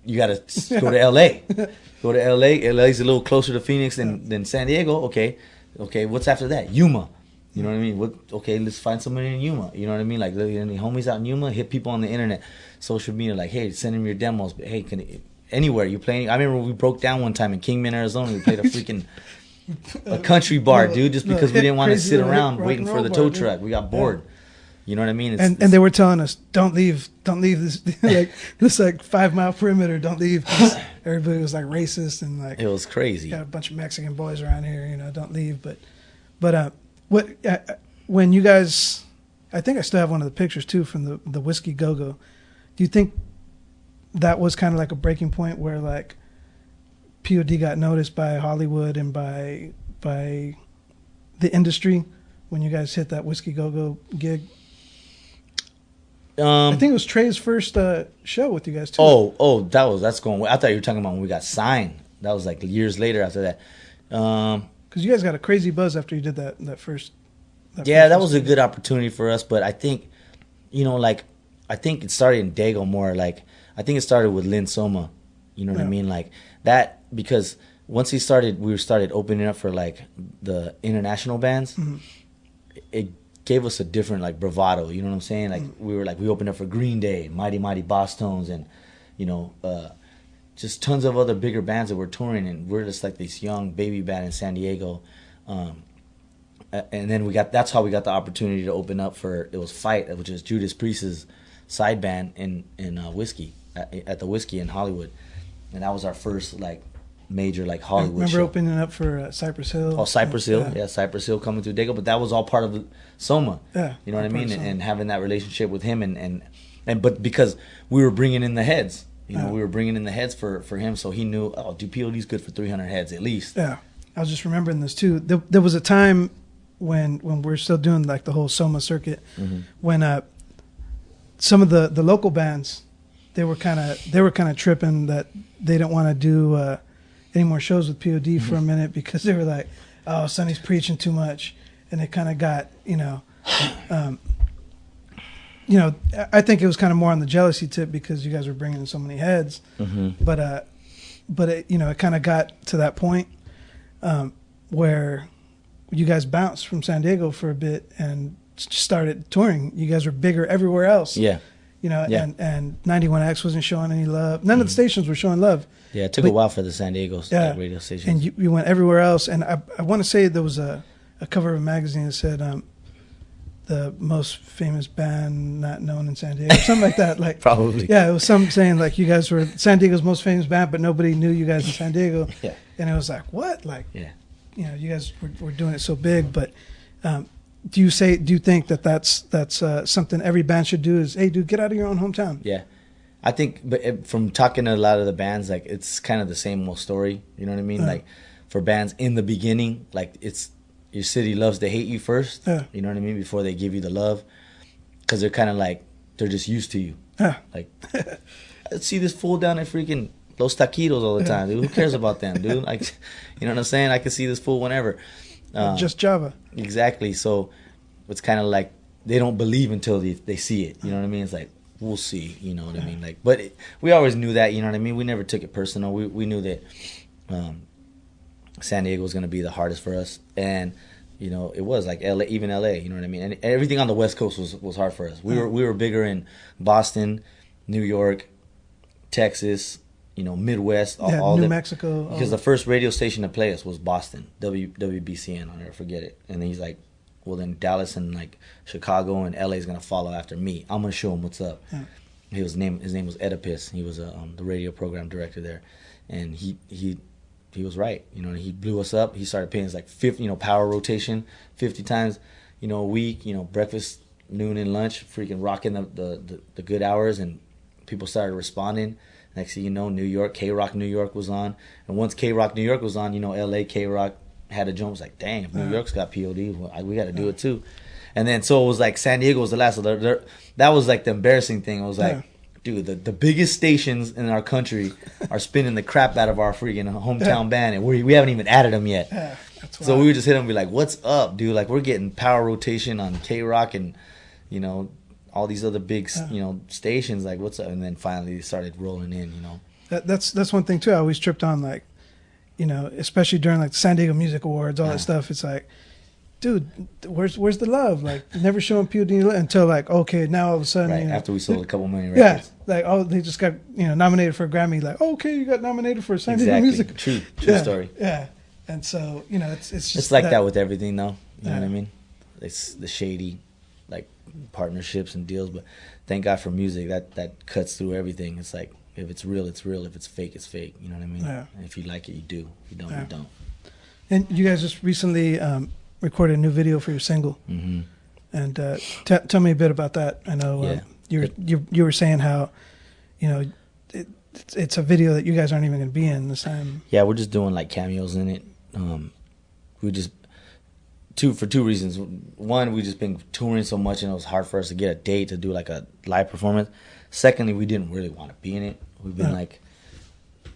you gotta go to LA. Go to LA. LA's a little closer to Phoenix than San Diego. Okay, what's after that? Yuma. You know what I mean? Okay, let's find somebody in Yuma. You know what I mean? Like, any homies out in Yuma, hit people on the internet, social media, like, hey, send them your demos. But hey, anywhere you playing? I remember we broke down one time in Kingman, Arizona. We played a country bar, dude, just because we didn't want to sit around waiting for the tow truck. We got bored. You know what I mean? And they were telling us, don't leave this like this like 5 mile perimeter, don't leave. Everybody was like racist and like, it was crazy. Got a bunch of Mexican boys around here, don't leave. But when you guys, I think I still have one of the pictures too from the Whiskey Go-Go. Do you think that was kind of like a breaking point where like P.O.D. got noticed by Hollywood and by the industry when you guys hit that Whiskey Go-Go gig? I think it was Trey's first show with you guys too. That's going. I thought you were talking about when we got signed. That was like years later after that. Because you guys got a crazy buzz after you did that first. That was a good opportunity for us. But I think, I think it started in Dago more. Like, I think it started with Lynn Soma. You know what I mean? Like that, because once we started opening up for like the international bands. Mm-hmm. It gave us a different like bravado, you know what I'm saying? Like we opened up for Green Day, Mighty Mighty Boss Tones, and just tons of other bigger bands that were touring, and we're just like this young baby band in San Diego. And then that's how we got the opportunity to open up for, it was Fight, which is Judas Priest's side band in Whiskey at the Whiskey in Hollywood, and that was our first like major like Hollywood remember show. Opening up for Cypress Hill. Oh, Cypress Hill. Yeah, Cypress Hill coming through Dago, but that was all part of Soma. Yeah. You know what I mean? And having that relationship with him and but because we were bringing in the heads, we were bringing in the heads for him, so he knew, P.O.D.'s good for 300 heads at least. Yeah. I was just remembering this too. There was a time when we're still doing like the whole Soma circuit, when some of the local bands, they were kind of tripping that they didn't want to do any more shows with P.O.D. for a minute because they were like, oh, Sonny's preaching too much, and it kind of got I think it was kind of more on the jealousy tip because you guys were bringing in so many heads, but it kind of got to that point where you guys bounced from San Diego for a bit and started touring. You guys were bigger everywhere else. Yeah. And 91X wasn't showing any love. None of the stations were showing love. Yeah, it took a while for the San Diego radio stations. And you went everywhere else. And I want to say there was a cover of a magazine that said the most famous band not known in San Diego, something like that. Like probably. Yeah, it was something saying like you guys were San Diego's most famous band, but nobody knew you guys in San Diego. Yeah. And it was like, what? Like, yeah. You guys were doing it so big, but do you think that's something every band should do? Is, hey, dude, get out of your own hometown. Yeah, I think, but from talking to a lot of the bands, like it's kind of the same old story. You know what I mean? Like for bands in the beginning, like it's your city loves to hate you first. Yeah. You know what I mean? Before they give you the love, because they're kind of like they're just used to you. Yeah. Like, I see this fool down at freaking Los Taquitos all the time, dude. Who cares about them, dude? Like, you know what I'm saying? I can see this fool whenever. Just Java. Exactly. So it's kind of like they don't believe until they see it. You know what I mean? It's like, we'll see. You know what I mean? Like, but we always knew that. You know what I mean? We never took it personal. We knew that San Diego was going to be the hardest for us, and you know, it was like LA, even LA. You know what I mean? And everything on the West Coast was hard for us. We were bigger in Boston, New York, Texas. You know, Midwest, all New Mexico. Because the first radio station to play us was Boston, WBCN. I'll never forget it. And then he's like, well, then Dallas and like Chicago and LA is gonna follow after me. I'm gonna show him what's up. Yeah. His name was Oedipus. He was the radio program director there, and he was right. You know, he blew us up. He started paying us like 50, you know, power rotation 50 times, you know, a week. You know, breakfast, noon, and lunch, freaking rocking the good hours, and people started responding. Next thing you know, New York, K-Rock New York was on. And once K-Rock New York was on, you know, L.A. K-Rock had a jump. It was like, dang, if New York's got P.O.D., we got to do it too. And then so it was like San Diego was the last. So that was like the embarrassing thing. It was like, dude, the biggest stations in our country are spinning the crap out of our freaking hometown band, and we haven't even added them yet. So we would just hit them and be like, what's up, dude? Like, we're getting power rotation on K-Rock and, you know, all these other big, you know, stations, like, what's up? And then finally they started rolling in, you know. That's one thing too. I always tripped on, like, you know, especially during like the San Diego Music Awards, all that stuff. It's like, dude, where's the love? Like, never showing P.O.D. until like, okay, now all of a sudden, right, you know, after we sold a couple million records. Yeah, like, oh, they just got, you know, nominated for a Grammy. Like, okay, you got nominated for a San Diego Music. True story. Yeah, and so, you know, it's just it's like that with everything, though. You know what I mean? It's the shady, like, partnerships and deals, but thank God for music that cuts through everything. It's like, if it's real, it's real. If it's fake, it's fake. You know what I mean? Yeah. And if you like it, you do. If you don't, you don't. And you guys just recently recorded a new video for your single. Mm-hmm. And tell me a bit about that. I know you were saying how, you know, it's a video that you guys aren't even going to be in this time. Yeah, we're just doing like cameos in it. We just for two reasons. One, we just been touring so much, and it was hard for us to get a date to do like a live performance. Secondly, we didn't really want to be in it. We've been like,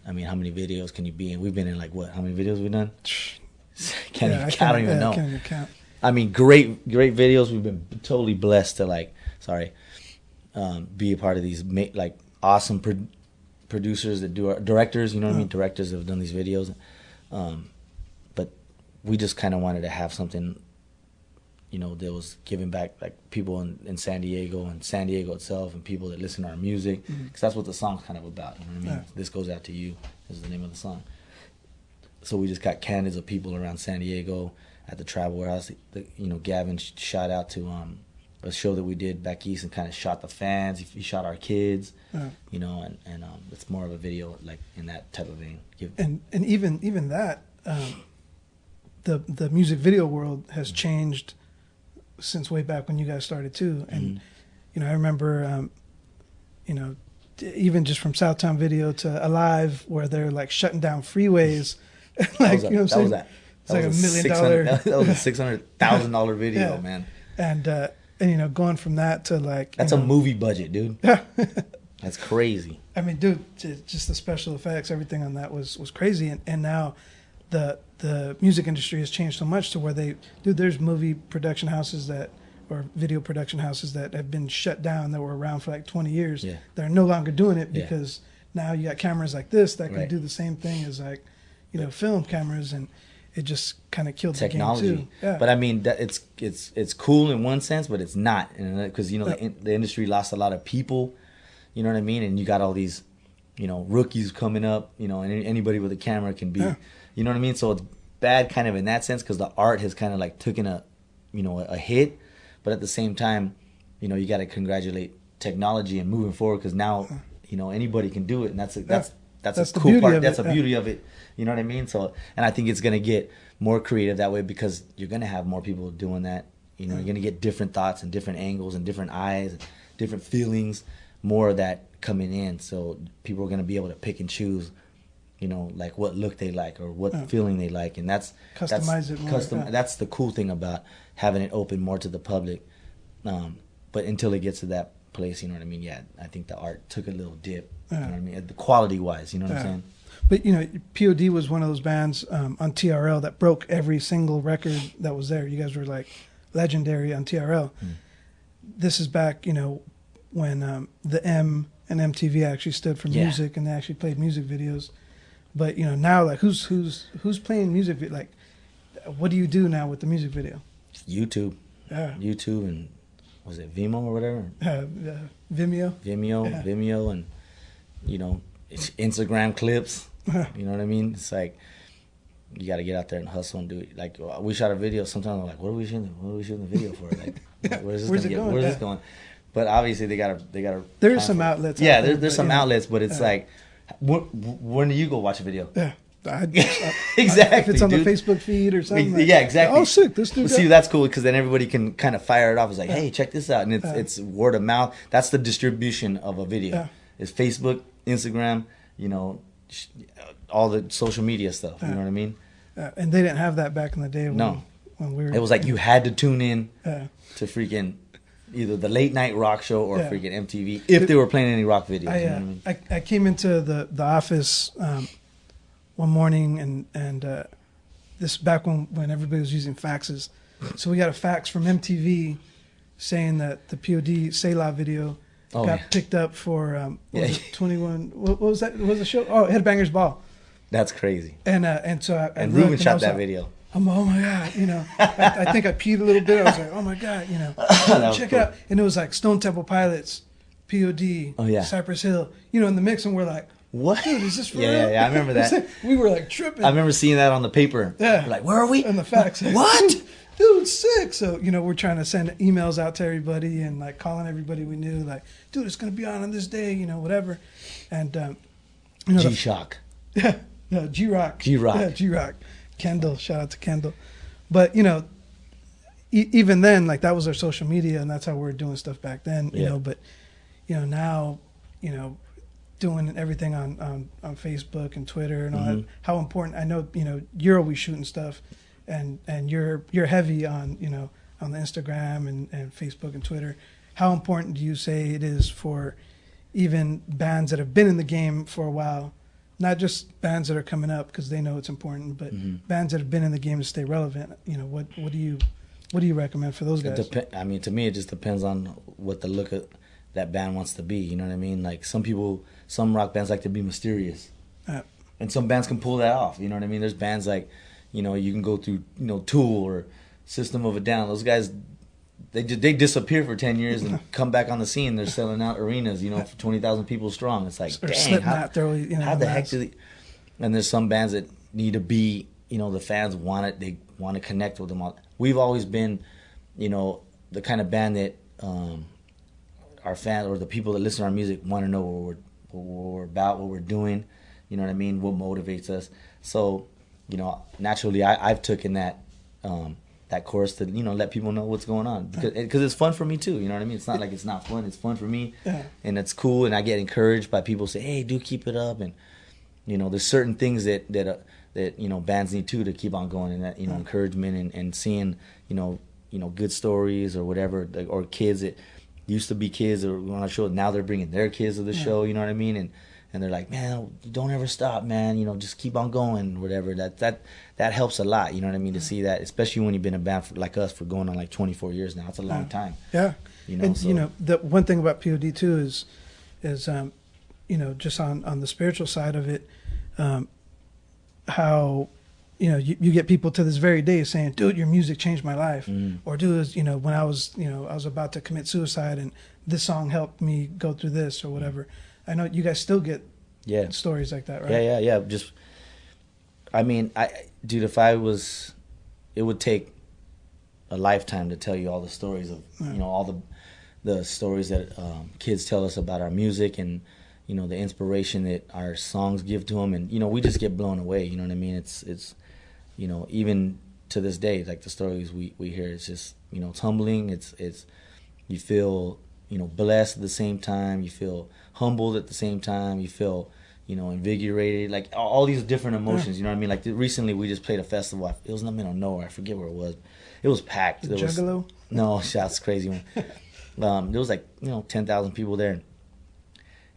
I mean, how many videos can you be in? We've been in like what? How many videos have we done? I don't even know. Can't even count. I mean, great videos. We've been totally blessed to be a part of these like awesome producers that do directors. You know what I mean? Directors that have done these videos. But we just kind of wanted to have something, you know, that was giving back, like people in San Diego and San Diego itself, and people that listen to our music, because that's what the song's kind of about. You know what I mean? Yeah. This Goes Out to You is the name of the song. So we just got candidates of people around San Diego at the Travel Warehouse. You know, Gavin shot out to a show that we did back east and kind of shot the fans. He shot our kids. You know, and it's more of a video like in that type of vein. And even that. The music video world has changed since way back when you guys started too. And you know, I remember you know, even just from Southtown Video to Alive, where they're like shutting down freeways. Like, you know what I'm saying? It's like $1 million. That was a $600,000 video, man. And you know, going from that to like, that's a movie budget, dude. That's crazy. I mean, dude, just the special effects, everything on that was crazy. And now the music industry has changed so much to where there's movie production houses or video production houses that have been shut down that were around for like 20 years. Yeah. They're no longer doing it because now you got cameras like this that can do the same thing as like, you know, film cameras, and it just kind of killed technology. The game too. Yeah. But I mean, it's cool in one sense, but it's not, because you know the industry lost a lot of people. You know what I mean? And you got all these, you know, rookies coming up. You know, and anybody with a camera can be. Yeah. You know what I mean? So it's bad kind of in that sense, because the art has kind of like taken a hit. But at the same time, you know, you got to congratulate technology and moving forward, because now, you know, anybody can do it, and that's the cool part. That's the beauty of it. You know what I mean? So, and I think it's gonna get more creative that way, because you're gonna have more people doing that. You know, you're gonna get different thoughts and different angles and different eyes, and different feelings, more of that coming in. So people are gonna be able to pick and choose, you know, like what look they like or what feeling they like, and that's it more. That's the cool thing about having it open more to the public. But until it gets to that place, you know what I mean? Yeah, I think the art took a little dip. You know what I mean? The quality wise, you know what I'm saying? But you know, P.O.D. was one of those bands on TRL that broke every single record that was there. You guys were like legendary on TRL. This is back, you know, when the M and MTV actually stood for music, and they actually played music videos. But now, like, who's playing music? Like, what do you do now with the music video? YouTube. Yeah. YouTube, and was it Vimeo or whatever? Vimeo. Vimeo, and it's Instagram clips. You know what I mean? It's like you got to get out there and hustle and do it. Like, we shot a video. Sometimes I'm like, what are we shooting the video for? Like, where's this going? But obviously they gotta. There's some outlets. Yeah, there's some outlets, but it's like, when do you go watch a video? Yeah. Exactly. If it's on the Facebook feed or something. Yeah, exactly. Oh, sick! This dude. See, that's cool because then everybody can kind of fire it off. It's like, hey, check this out, and it's word of mouth. That's the distribution of a video. Yeah. It's Facebook, Instagram, all the social media stuff. You know what I mean? And they didn't have that back in the day. When we were. It was like you had to tune in to freaking either the late night rock show or freaking MTV if they were playing any rock videos. You know what I mean? I came into the office one morning and this back when everybody was using faxes. So we got a fax from MTV saying that the P.O.D. Say La video got picked up for 21. What was that? What was the show? Oh, Headbangers Ball. That's crazy. And so I Ruben shot that video. I'm oh my God, I think I peed a little bit. I was like, oh my God, check it out. And it was like Stone Temple Pilots, P.O.D., Cypress Hill, in the mix, and we're like, what? Dude, is this for real? Yeah, I remember that. We were like tripping. I remember seeing that on the paper. Yeah. We're like, where are we? And the fax. What? Dude, sick. So, we're trying to send emails out to everybody and like calling everybody we knew, like, dude, it's going to be on this day, whatever. And, G-Shock. Yeah, G-Rock. G-Rock. Yeah, G-Rock. Kendall, shout out to Kendall. But, even then, like, that was our social media, and that's how we were doing stuff back then, But, now, doing everything on Facebook and Twitter and all that, how important, I know, you're always shooting stuff, and you're heavy on, on the Instagram and Facebook and Twitter. How important do you say it is for even bands that have been in the game for a while, not just bands that are coming up because they know it's important, but bands that have been in the game to stay relevant? What do you recommend for those guys? To me, it just depends on what the look of that band wants to be. You know what I mean? Like some rock bands like to be mysterious, and some bands can pull that off. You know what I mean? There's bands like, you can go through, Tool or System of a Down. Those guys, they disappear for 10 years and come back on the scene. They're selling out arenas, for 20,000 people strong. It's like, dang, how the heck do they? And there's some bands that need to be, the fans want it. They want to connect with them all. We've always been, the kind of band that our fans or the people that listen to our music want to know what we're about, what we're doing. You know what I mean? What motivates us. So, naturally, I've taken that course to let people know what's going on because it's fun for me too. You know what I mean? It's not like it's not fun. It's fun for me, and it's cool. And I get encouraged by people say, "Hey, do keep it up." And there's certain things that bands need to keep on going, and that encouragement and seeing good stories or whatever, or kids that used to be kids or on a show now they're bringing their kids to the show. You know what I mean? And they're like, man, don't ever stop, man. Just keep on going, whatever. That helps a lot. You know what I mean? To see that, especially when you've been a band like us for going on like 24 years now. It's a long time. Yeah. And the one thing about P.O.D. too is just on the spiritual side of it, how you get people to this very day saying, dude, your music changed my life, or dude, when I was about to commit suicide and this song helped me go through this or whatever. I know you guys still get stories like that, right? Yeah. Just, if I was, it would take a lifetime to tell you all the stories of, all the stories that kids tell us about our music and, the inspiration that our songs give to them. And, we just get blown away. You know what I mean? It's even to this day, like the stories we hear, it's just, it's humbling. It's you feel, blessed at the same time. You feel humbled at the same time. You feel, invigorated. Like all these different emotions. You know what I mean? Like recently, we just played a festival. It was in the middle of nowhere. I forget where it was. It was packed. The Juggalo? No, that's crazy one. There was like 10,000 people there.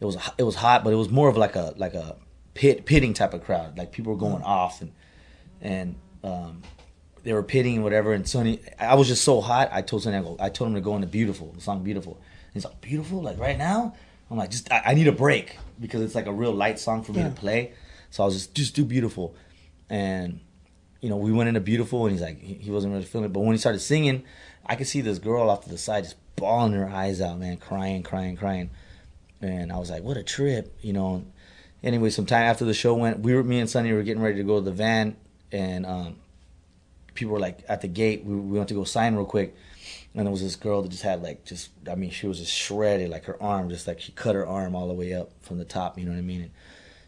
It was hot, but it was more of like a pitting type of crowd. Like people were going off and they were pitting and whatever. And Sonny, I was just so hot. I told him to go into Beautiful, the song Beautiful. He's like, beautiful, like right now? I'm like, I need a break because it's like a real light song for me to play. So I was just do beautiful. And, you know, we went into beautiful and he's like, he wasn't really feeling it. But when he started singing, I could see this girl off to the side just bawling her eyes out, man, crying. And I was like, what a trip, you know. Anyway, sometime after the show went, me and Sonny were getting ready to go to the van, and people were like at the gate. We went to go sign real quick, and there was this girl that just had like she was just shredded, like her arm, just like she cut her arm all the way up from the top. You know what I mean? And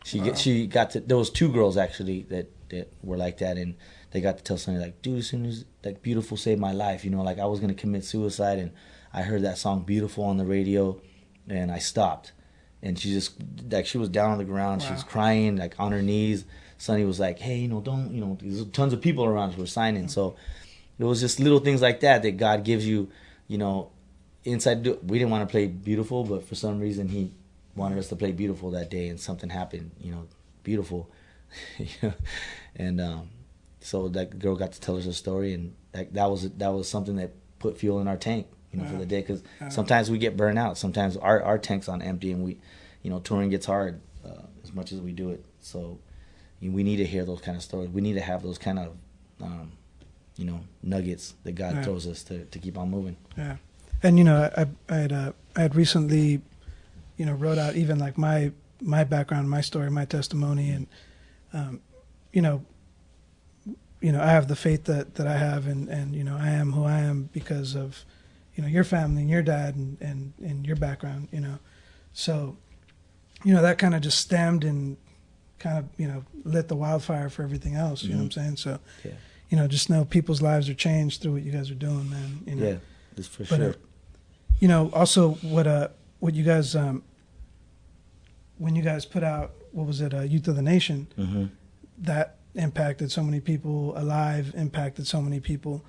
she got to. There was 2 girls actually that were like that, and they got to tell Sonny like, dude, as soon as like Beautiful saved my life, you know, like I was gonna commit suicide, and I heard that song Beautiful on the radio, and I stopped. And she just, like, she was down on the ground. Wow. She was crying, like, on her knees. Sonny was like, hey, you know, don't, you know, there's tons of people around who were signing. So it was just little things like that God gives you, you know, inside. We didn't want to play Beautiful, but for some reason he wanted us to play Beautiful that day, and something happened, you know, beautiful. And so that girl got to tell us her story, and that was something that put fuel in our tank, you know, for the day, because sometimes we get burned out. Sometimes our tank's on empty, and we, you know, touring gets hard as much as we do it. So we need to hear those kind of stories. We need to have those kind of, you know, nuggets that God throws us to keep on moving. Yeah, and you know, I had recently, you know, wrote out even like my background, my story, my testimony, and you know, I have the faith that I have, and you know, I am who I am because of, you know, your family and your dad and your background, you know. So, you know, that kind of just stemmed and kind of, you know, lit the wildfire for everything else, you know what I'm saying? So, you know, just know people's lives are changed through what you guys are doing, man. You know? Yeah, that's for sure. You know, also what you guys, when you guys put out, what was it, Youth of the Nation, that impacted so many people, Alive impacted so many people.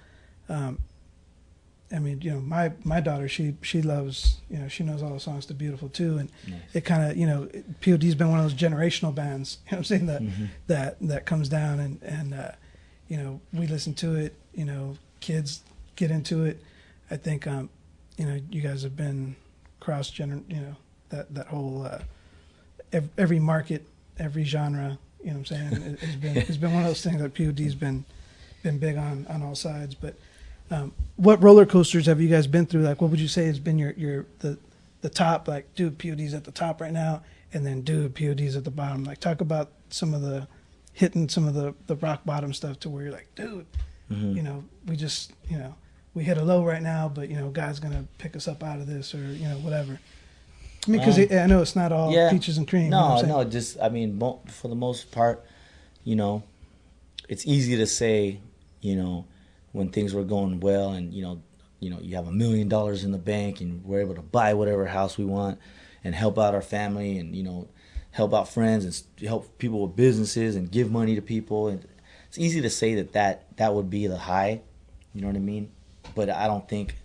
I mean, you know, my daughter, she loves, you know, she knows all the songs to Beautiful too, and it kind of, you know, P.O.D's been one of those generational bands, you know what I'm saying, that comes down, and you know, we listen to it, you know, kids get into it. I think, you know, you guys have been you know, that whole, every market, every genre, you know what I'm saying, it's been one of those things that P.O.D's been big on all sides. But what roller coasters have you guys been through? Like, what would you say has been the top? Like, dude, P.O.D's at the top right now, and then dude, P.O.D's at the bottom. Like, talk about some of the rock bottom stuff to where you're like, dude, you know, we just, you know, we hit a low right now, but you know, God's gonna pick us up out of this, or you know, whatever. I mean, because I know it's not all peaches and cream. No, you know just, I mean, for the most part, you know, it's easy to say, you know, when things were going well, and you know, you have $1 million in the bank, and we're able to buy whatever house we want, and help out our family, and you know, help out friends, and help people with businesses, and give money to people. And it's easy to say that would be the high, you know what I mean? But I don't think,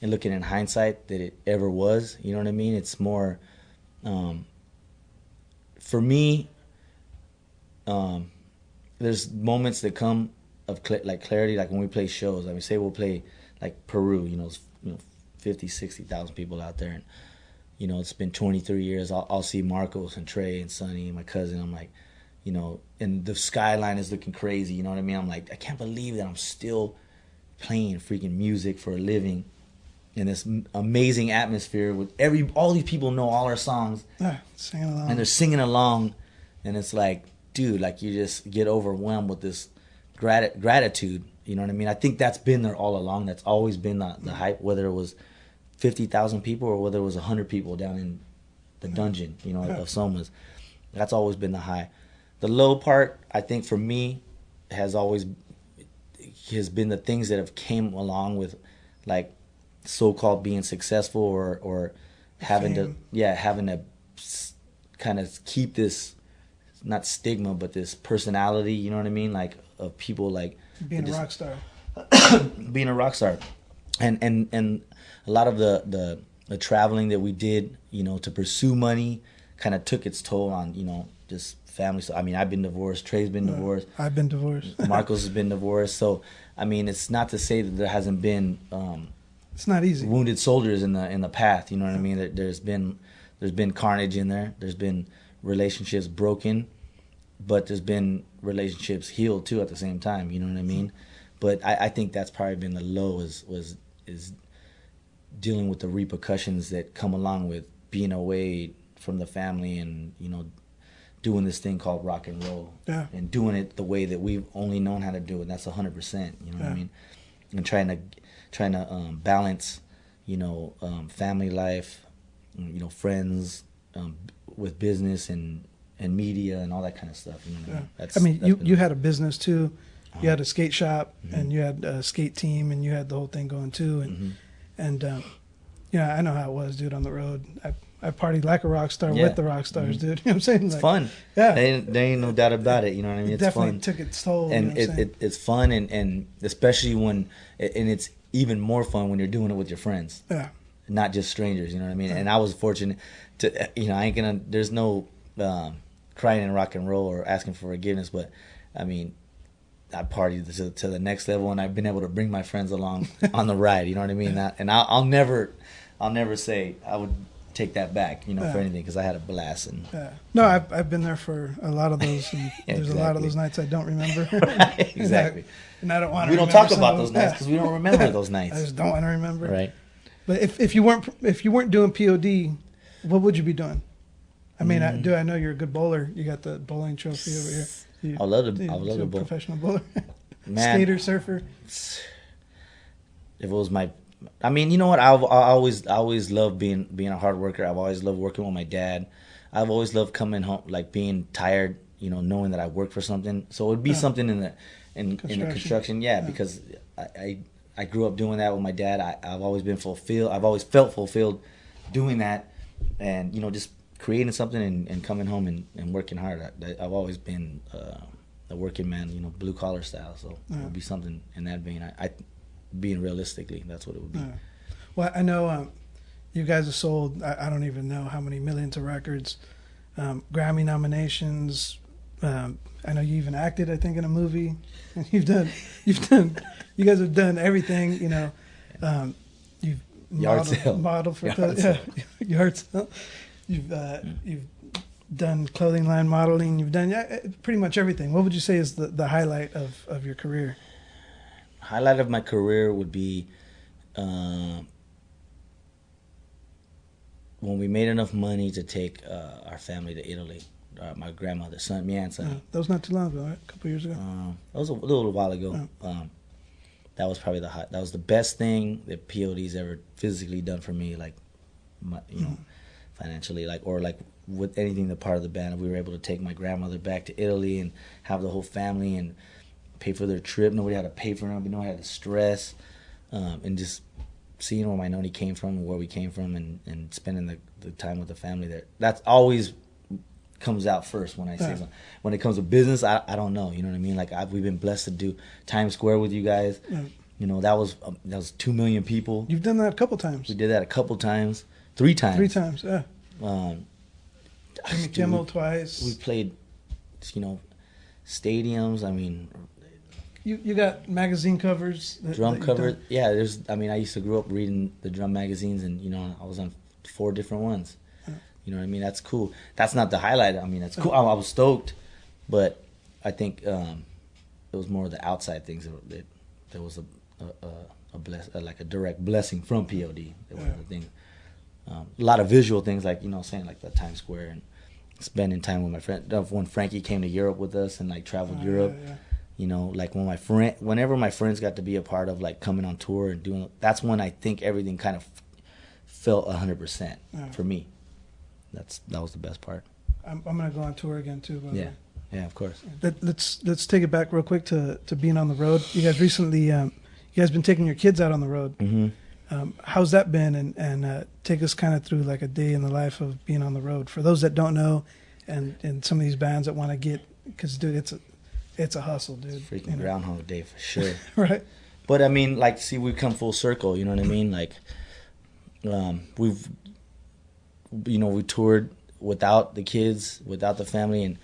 and looking in hindsight, that it ever was. You know what I mean? It's more, for me, there's moments that come of like clarity, like when we play shows. I mean, say we'll play like Peru, you know, 50, 60,000 people out there, and you know, it's been 23 years. I'll see Marcos and Trey and Sonny and my cousin. I'm like, you know, and the skyline is looking crazy. You know what I mean? I'm like, I can't believe that I'm still playing freaking music for a living in this amazing atmosphere with all these people know all our songs, singing along, and they're singing along, and it's like, dude, like you just get overwhelmed with this gratitude. You know what I mean? I think that's been there all along. That's always been the hype, whether it was 50,000 people or whether it was 100 people down in the dungeon, you know, of Soma's. That's always been the high. The low part, I think, for me, has been the things that have came along with, like, so-called being successful or having to kind of keep this, not stigma, but this personality, you know what I mean, like, of people like being a rock star. Being a rock star, and a lot of the traveling that we did, you know, to pursue money, kind of took its toll on, you know, just family. So I mean, I've been divorced, Trey's been divorced, I've been divorced, Marcos has been divorced. So I mean, it's not to say that there hasn't been It's not easy. wounded soldiers in the path. You know what I mean? There's been carnage in there. There's been relationships broken, but there's been relationships healed too at the same time. You know what I mean? But I think that's probably been the low is dealing with the repercussions that come along with being away from the family and, you know, doing this thing called rock and roll. Yeah. And doing it the way that we've only known how to do it. That's 100%. You know what I mean? And trying to balance, you know, family life, you know, friends, with business and media and all that kind of stuff. You know what I mean? You had a business too. You had a skate shop and you had a skate team and you had the whole thing going too. And you know, I know how it was, dude, on the road. I partied like a rock star with the rock stars, dude. You know what I'm saying? It's like, fun. Yeah. There ain't no doubt about it. You know what I mean? It It's definitely fun. took its toll. And you know what I'm saying? it's fun and especially when, and it's even more fun when you're doing it with your friends. Yeah. Not just strangers, you know what I mean? And I was fortunate to, you know, there's no crying in rock and roll or asking for forgiveness, but I mean, I partied to the next level, and I've been able to bring my friends along on the ride, you know what I mean? And I'll never say I would take that back, you know, for anything, because I had a blast. And no, I've been there for a lot of those, and there's a lot of those nights I don't remember. Right, exactly. And I don't want to. We don't talk about those nights because we don't remember those nights. I just don't want to remember. Right. But if you weren't doing P.O.D, what would you be doing? I mean, I know you're a good bowler. You got the bowling trophy over here. I love to bowl. Professional bowler, Man, skater, surfer. If it was I mean, you know what? I always loved being a hard worker. I've always loved working with my dad. I've always loved coming home, like being tired, you know, knowing that I work for something. So it would be something in the construction, because I grew up doing that with my dad. I've always been fulfilled. I've always felt fulfilled doing that, and you know, just creating something and coming home and working hard. I've always been a working man, you know, blue collar style. So it would be something in that vein. I being realistically, that's what it would be. Well, I know you guys have sold. I don't even know how many millions of records, Grammy nominations. I know you even acted, I think, in a movie. You guys have done everything. You know, you've modeled for yard sale. You've done clothing line modeling. You've done pretty much everything. What would you say is the highlight of your career? Highlight of my career would be when we made enough money to take our family to Italy. My grandmother's son, my aunt's son. That was not too long ago, right? A couple years ago. That was a little while ago. That was probably that was the best thing that P.O.D's ever physically done for me, like, you know, financially, like, or like with anything the part of the band. We were able to take my grandmother back to Italy and have the whole family and pay for their trip. Nobody had to pay for them. Nobody had to stress, and just seeing where my noni came from and where we came from, and spending the time with the family there. That's always comes out first when I say something. When it comes to business, I don't know. You know what I mean? Like we've been blessed to do Times Square with you guys. You know, that was 2 million people. You've done that a couple times. We did that a couple times, 3 times. 3 times, yeah. Jimmy Kimmel twice. We played, you know, stadiums. I mean, you got magazine covers. Drum covers. Yeah, I used to grow up reading the drum magazines, and you know, I was on 4 different ones. You know what I mean? That's cool. That's not the highlight. I mean, that's cool. I was stoked, but I think it was more the outside things that there was like a direct blessing from P.O.D. That was the thing. A lot of visual things, like, you know, saying like the Times Square and spending time with my friend. When Frankie came to Europe with us and like traveled Europe, you know, like whenever my friends got to be a part of like coming on tour and doing, that's when I think everything kind of felt 100% for me. That was the best part. I'm gonna go on tour again too. Yeah, of course. Let's take it back real quick to being on the road. You guys recently, you guys been taking your kids out on the road. Mm-hmm. How's that been? And take us kind of through like a day in the life of being on the road for those that don't know, and some of these bands that want to get, because dude, it's a hustle, dude. Freaking Groundhog Day for sure. Right. But I mean, like, see, we've come full circle. You know what I mean? Like, we toured without the kids, without the family, and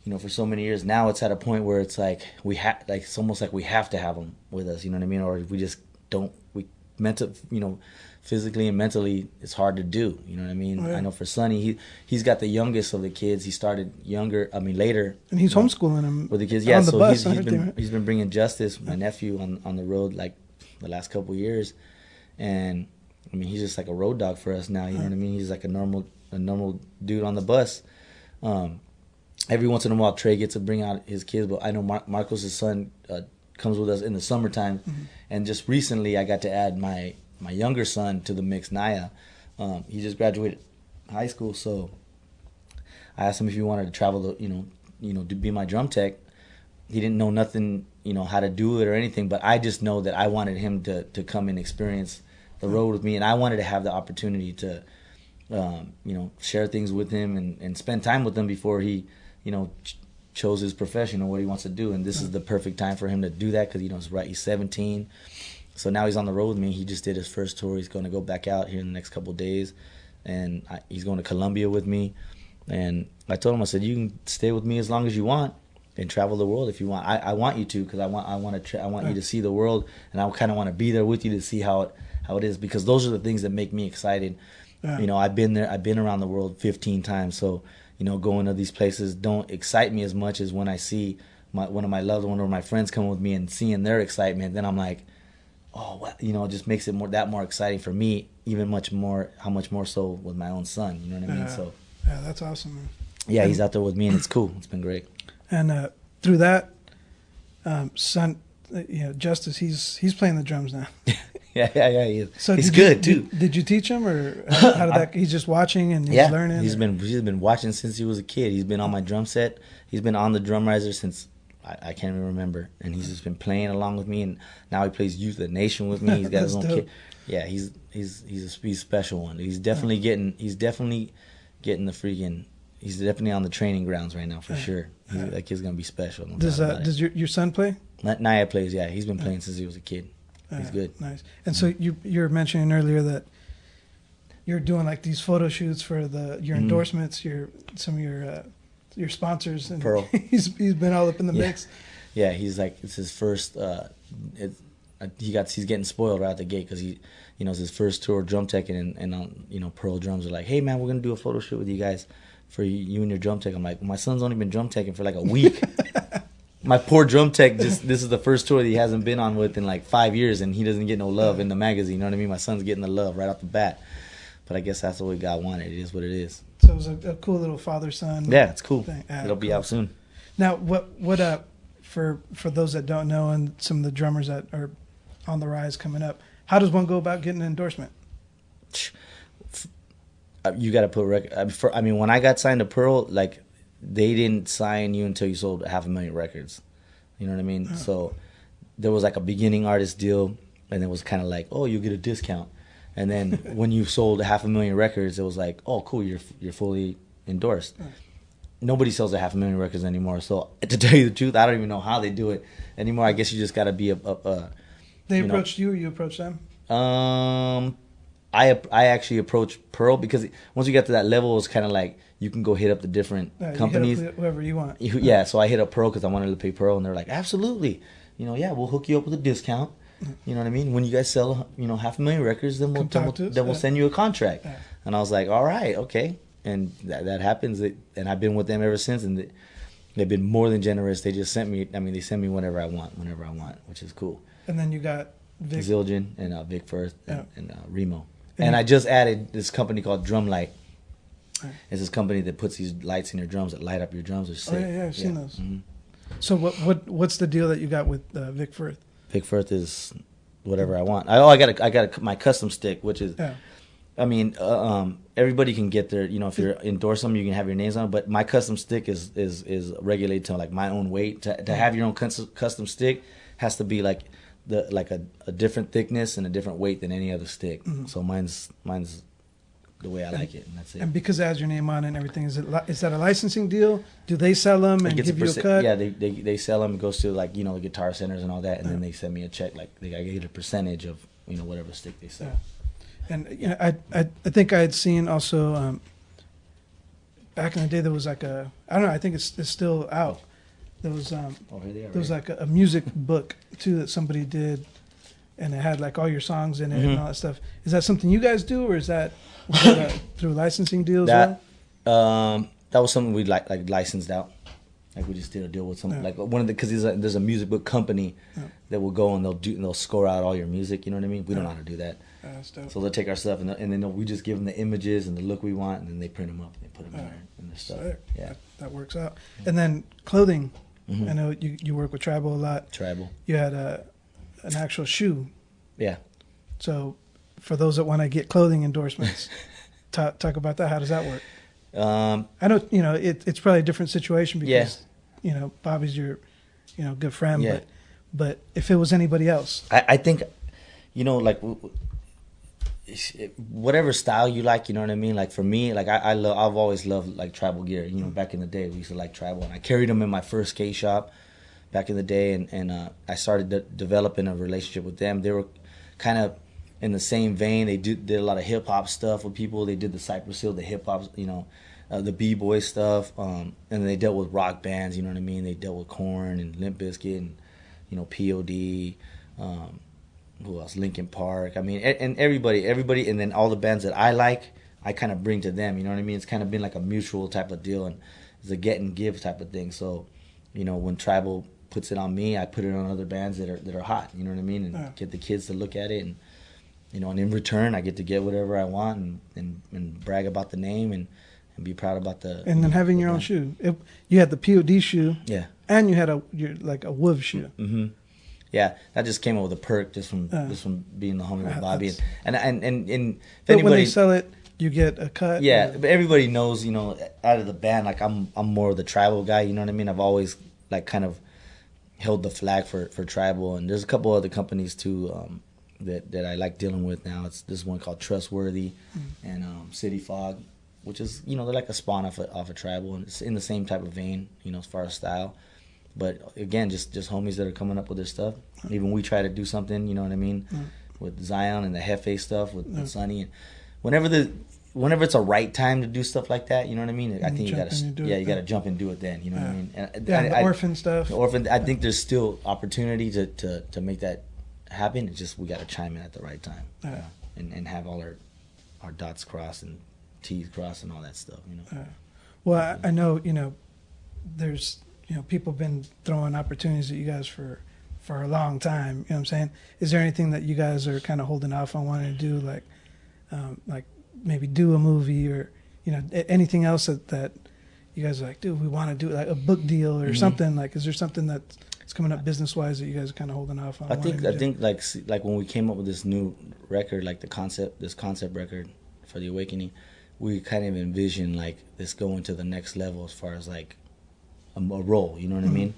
you know, for so many years. Now it's at a point where it's like it's almost like we have to have them with us. You know what I mean? Or we just don't. mental, physically and mentally, it's hard to do. You know what I mean? Oh, yeah. I know for Sonny, he's got the youngest of the kids. He started later. And he's homeschooling him with the kids. Yeah, on the so bus. he's been bringing Justice, my nephew, on the road like the last couple of years, and I mean he's just like a road dog for us now. You know what I mean? He's like a normal dude on the bus. Every once in a while, Trey gets to bring out his kids, but I know Marcos' son comes with us in the summertime, and just recently I got to add my younger son to the mix, Naya. He just graduated high school, so I asked him if he wanted to travel to be my drum tech. He didn't know nothing, how to do it or anything, but I just know that I wanted him to come and experience the road with me, and I wanted to have the opportunity to, share things with him and spend time with him before he, chose his profession or what he wants to do. And this is the perfect time for him to do that because, he's 17. So now he's on the road with me. He just did his first tour. He's going to go back out here in the next couple of days, and he's going to Colombia with me. And I told him, I said, you can stay with me as long as you want and travel the world if you want. I want you to, because I want you to see the world, and I kind of want to be there with you to see how it is, because those are the things that make me excited. Yeah. I've been there. I've been around the world 15 times, so going to these places don't excite me as much as when I see one of my loved ones or my friends come with me and seeing their excitement. Then I'm like, oh, what? It just makes it more exciting for me, even how much more so with my own son. You know what I mean? So yeah, that's awesome, man. Yeah, he's out there with me, and it's cool. It's been great. And through that, son, Justice, he's playing the drums now. yeah. He's good too. Did you teach him, or how did that? He's just watching and he's learning. He's been watching since he was a kid. He's been on my drum set. He's been on the drum riser since I can't even remember, and he's just been playing along with me. And now he plays Youth of the Nation with me. He's got his own kid. Yeah, he's a special one. He's definitely getting the freaking. He's definitely on the training grounds right now for sure. That kid's gonna be special. Does your son play? Naya plays. Yeah, he's been playing since he was a kid. He's good. Nice. And so you were mentioning earlier that you're doing like these photo shoots for your endorsements, some of your sponsors, and Pearl. he's been all up in the mix. Yeah, he's like, it's his first. He's getting spoiled right out the gate because it's his first tour drum tech, and Pearl Drums are like, hey man, we're gonna do a photo shoot with you guys for you and your drum tech. I'm like, my son's only been drum teching for like a week. My poor drum tech, this is the first tour that he hasn't been on with in like 5 years, and he doesn't get no love in the magazine. You know what I mean? My son's getting the love right off the bat. But I guess that's what God wanted. It is what it is. So it was a cool little father-son. Yeah, it's cool. It'll be out soon. Now, what for those that don't know, and some of the drummers that are on the rise coming up, how does one go about getting an endorsement? You got to put record. When I got signed to Pearl, like, they didn't sign you until you sold 500,000 records. You know what I mean? Oh. So there was like a beginning artist deal, and it was kind of like, oh, you get a discount. And then when you sold 500,000 records, it was like, oh, cool, you're fully endorsed. Oh. Nobody sells 500,000 records anymore. So to tell you the truth, I don't even know how they do it anymore. I guess you just got to be They approached you, or you approached them? I actually approached Pearl because once you get to that level, it's kind of like you can go hit up the different companies. You hit up whoever you want. Yeah, so I hit up Pearl because I wanted to pay Pearl, and they're like, absolutely. We'll hook you up with a discount. You know what I mean? When you guys sell, 500,000 records, then we'll send you a contract. Yeah. And I was like, all right, okay. And that happens. And I've been with them ever since, and they've been more than generous. They just sent me, they send me whenever I want, which is cool. And then you got Vic. Zildjian and Vic Firth and Remo. And I just added this company called Drumlight. Right. It's this company that puts these lights in your drums that light up your drums. They're sick. Oh yeah, I've seen those. Mm-hmm. So what's the deal that you got with Vic Firth? Vic Firth is whatever I want. I got my custom stick, which is, everybody can get their, if you endorse them, you can have your names on it. But my custom stick is regulated to like my own weight. To have your own custom stick has to be like a different thickness and a different weight than any other stick. Mm-hmm. So mine's the way I like it, and that's it. And because it has your name on it and everything, is that a licensing deal? Do they sell them and give you a cut? Yeah, they sell them. It goes to like the guitar centers and all that, and then they send me a check. Like I get a percentage of whatever stick they sell. Yeah. And I think I had seen also back in the day there was like I don't know, I think it's still out. There was there was like a music book too that somebody did. and it had like all your songs in it and all that stuff. Is that something you guys do, or is that through licensing deals? That that was something we like licensed out. Like we just did a deal with some like one of the, because there's a music book company that will go and they'll score out all your music. You know what I mean? We don't know how to do that. That's dope. So they'll take our stuff and then we just give them the images and the look we want, and then they print them up and they put them in their stuff. Sick. Yeah, that works out. And then clothing. I know you work with Tribal a lot. Tribal. You had an actual shoe. Yeah. So for those that want to get clothing endorsements, talk about that. How does that work? I know it's probably a different situation because Bobby's your good friend, but if it was anybody else, I think like whatever style you like, you know what I mean. Like for me, like I've always loved like Tribal gear. Back in the day we used to like Tribal, and I carried them in my first skate shop back in the day, and I started developing a relationship with them. They were kind of in the same vein. They did a lot of hip hop stuff with people. They did the Cypress Hill, the hip hop, the b-boy stuff, and they dealt with rock bands. You know what I mean? They dealt with Korn and Limp Bizkit and P.O.D. Who else? Linkin Park. I mean, and everybody, and then all the bands that I like, I kind of bring to them. You know what I mean? It's kind of been like a mutual type of deal, and it's a get and give type of thing. So, when Tribal puts it on me, I put it on other bands that are hot. You know what I mean? And get the kids to look at it, and and in return, I get to get whatever I want and brag about the name and be proud about the. And then having your own shoe, you had the P.O.D. shoe, and you had a WOV shoe. Mm-hmm. Yeah, that just came up with a perk just from being the homie with Bobby, and if anybody, when they sell it, you get a cut. Yeah, but everybody knows, out of the band, like I'm more of the Tribal guy. You know what I mean? I've always like kind of held the flag for Tribal, and there's a couple other companies too that I like dealing with now. It's this one called Trustworthy and City Fog, which is they're like a spawn off of Tribal, and it's in the same type of vein, as far as style. But again, just homies that are coming up with their stuff. Even we try to do something, you know what I mean, with Zion and the Hefe stuff with Sonny. And whenever it's a right time to do stuff like that, you know what I mean. I think you gotta jump and do it then. You know what I mean. And the orphan stuff. I think there's still opportunity to make that happen. It's just we gotta chime in at the right time, and have all our dots crossed and T's crossed and all that stuff. Well, I know there's. People have been throwing opportunities at you guys for a long time. You know what I'm saying? Is there anything that you guys are kind of holding off on wanting to do, like maybe do a movie or anything else that you guys are like, dude, we want to do like a book deal or something? Like, is there something that's coming up business wise that you guys are kind of holding off on? I think like when we came up with this new record, like this concept record for The Awakening, we kind of envisioned like this going to the next level as far as like a role, you know what I mean?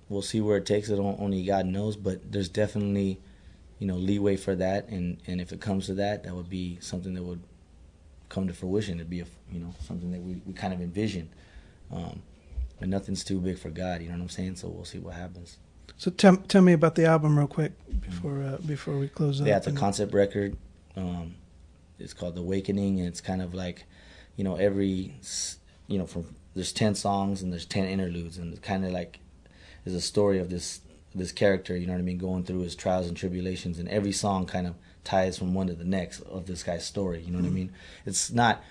We'll see where it takes it. Only God knows, but there's definitely, leeway for that. And if it comes to that, that would be something that would come to fruition. It'd be something that we kind of envision. And nothing's too big for God, you know what I'm saying? So we'll see what happens. So tell me about the album real quick before we close up. Yeah, it's a concept record. It's called The Awakening, and it's kind of like, from there's 10 songs and there's 10 interludes, and it kind of like is a story of this character, you know what I mean, going through his trials and tribulations, and every song kind of ties from one to the next of this guy's story, you know what I mean? It's not,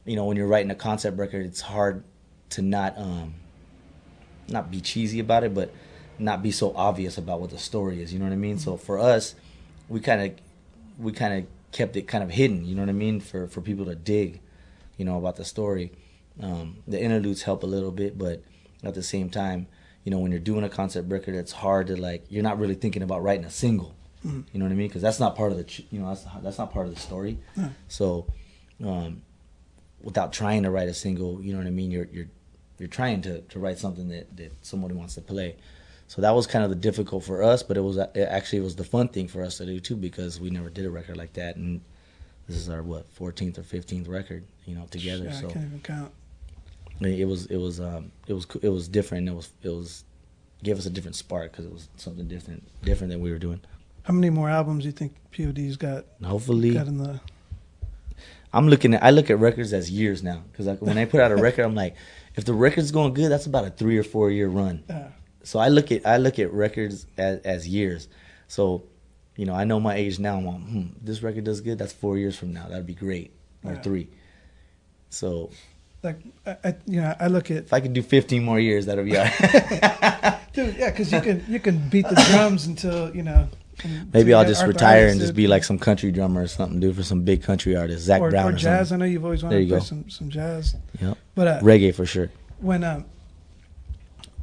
when you're writing a concept record, it's hard to not be cheesy about it, but not be so obvious about what the story is, you know what I mean? So for us, we kind of kept it kind of hidden, you know what I mean, for people to dig, about the story. The interludes help a little bit, but at the same time, when you're doing a concept record, it's hard to you're not really thinking about writing a single. You know what I mean? Because that's not part of that's not part of the story. So, without trying to write a single, you know what I mean? You're trying to write something that somebody wants to play. So that was kind of the difficult for us, but it was the fun thing for us to do too, because we never did a record like that, and this is our 14th or 15th record, together. So I can't even count. It was different. It was gave us a different spark because it was something different than we were doing. How many more albums do you think P.O.D.'s got? Hopefully, got in the. I look at records as years now, because when I put out a record, I'm like, if the record's going good, that's about a 3 or 4 year run. So I look at records as years. So, you know, I know my age now. I'm like, this record does good. That's 4 years from now. That'd be great. Or 3. So, like, I look at, if I could do 15 more years, that'll be all right. dude. Yeah, because you can beat the drums until, you know. Maybe I'll just retire and just be like some country drummer or something, dude, for some big country artist, Zach Brown or jazz. I know you've always wanted to play some jazz. Yep. But reggae for sure. When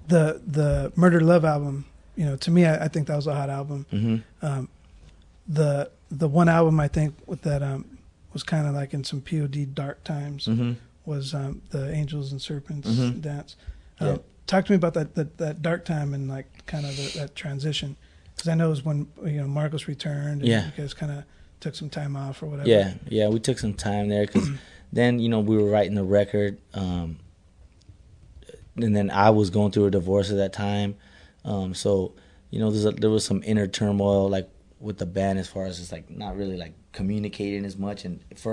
the Murder Love album, you know, to me, I think that was a hot album. Mm-hmm. The one album I think with that was kind of like in some P.O.D. dark times was the Angels and Serpents dance. Talk to me about that dark time and like kind of that transition, because I know it was when, you know, Marcos returned and you guys kind of took some time off or whatever. Yeah, we took some time there because then, you know, we were writing the record, and then I was going through a divorce at that time, so, you know, there was some inner turmoil like with the band as far as just like not really like communicating as much. And if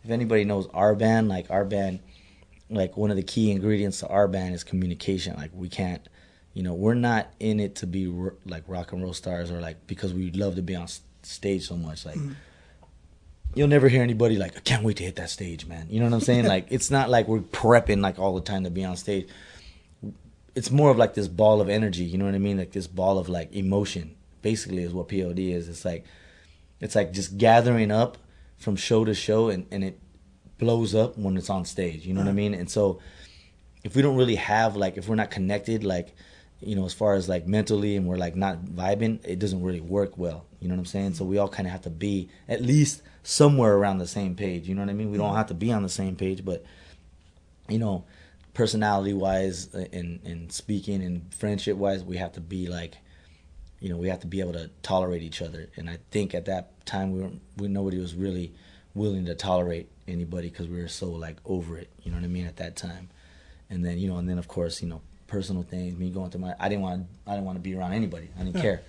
anybody knows our band, like one of the key ingredients to our band is communication. Like we can't, you know, we're not in it to be like rock and roll stars or like because we love to be on stage so much. Like you'll never hear anybody like, I can't wait to hit that stage, man. You know what I'm saying? Like it's not like we're prepping like all the time to be on stage. It's more of like this ball of energy. You know what I mean? Like this ball of like emotion. Basically, is what P.O.D. is. It's like just gathering up from show to show, and it blows up when it's on stage. You know what I mean? And so, if we don't really have like, if we're not connected, like, you know, as far as like mentally, and we're like not vibing, it doesn't really work well. You know what I'm saying? So we all kind of have to be at least somewhere around the same page. You know what I mean? We don't have to be on the same page, but you know, personality wise and speaking and friendship wise, we have to be like, you know, we have to be able to tolerate each other. And I think at that time nobody was really willing to tolerate anybody because we were so like over it. You know what I mean? At that time, and then, you know, and then of course, you know, personal things. Me going through I didn't want to be around anybody. I didn't care.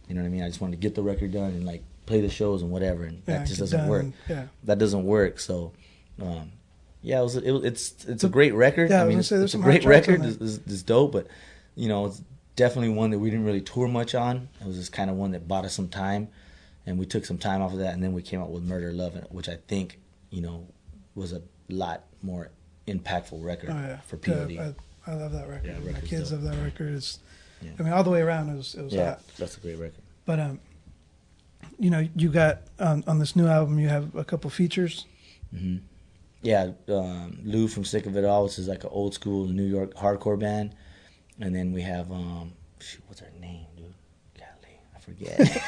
You know what I mean? I just wanted to get the record done and like play the shows and whatever. And that just doesn't work. That doesn't work. So, it's a great record. Yeah, I mean, it's a great record. It's dope, but you know, it's definitely one that we didn't really tour much on. It was just kind of one that bought us some time, and we took some time off of that, and then we came out with Murder Love, which I think, you know, was a lot more impactful record for P.O.D. I love that record. Yeah, my kids love that record. I mean, all the way around, it was hot. That's a great record. But you know, you got on this new album, you have a couple features. Mm-hmm. Yeah, Lou from Sick of It All, which is like an old school New York hardcore band. And then we have, what's her name, dude? Golly, I forget.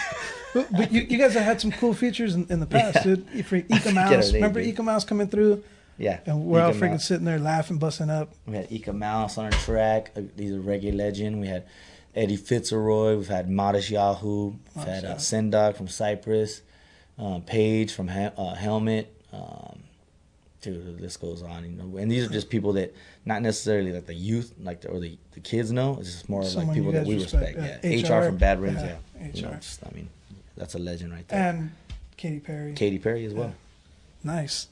But you guys have had some cool features in the past, dude. For Ika Mouse, remember Ika Mouse coming through? Yeah. And we're all freaking sitting there laughing, busting up. We had Ika Mouse on our track. He's a reggae legend. We had Eddie Fitzroy. We've had Modest Yahoo. We've had Sendog from Cyprus. Paige from Helmet. Dude, the list goes on, you know. And these are just people that not necessarily like the youth, like or the kids know. It's just more like people that we respect. Yeah. HR from Bad Rings. Yeah. HR. You know, I mean, that's a legend right there. And Katy Perry. Katy Perry as well. Yeah. Nice.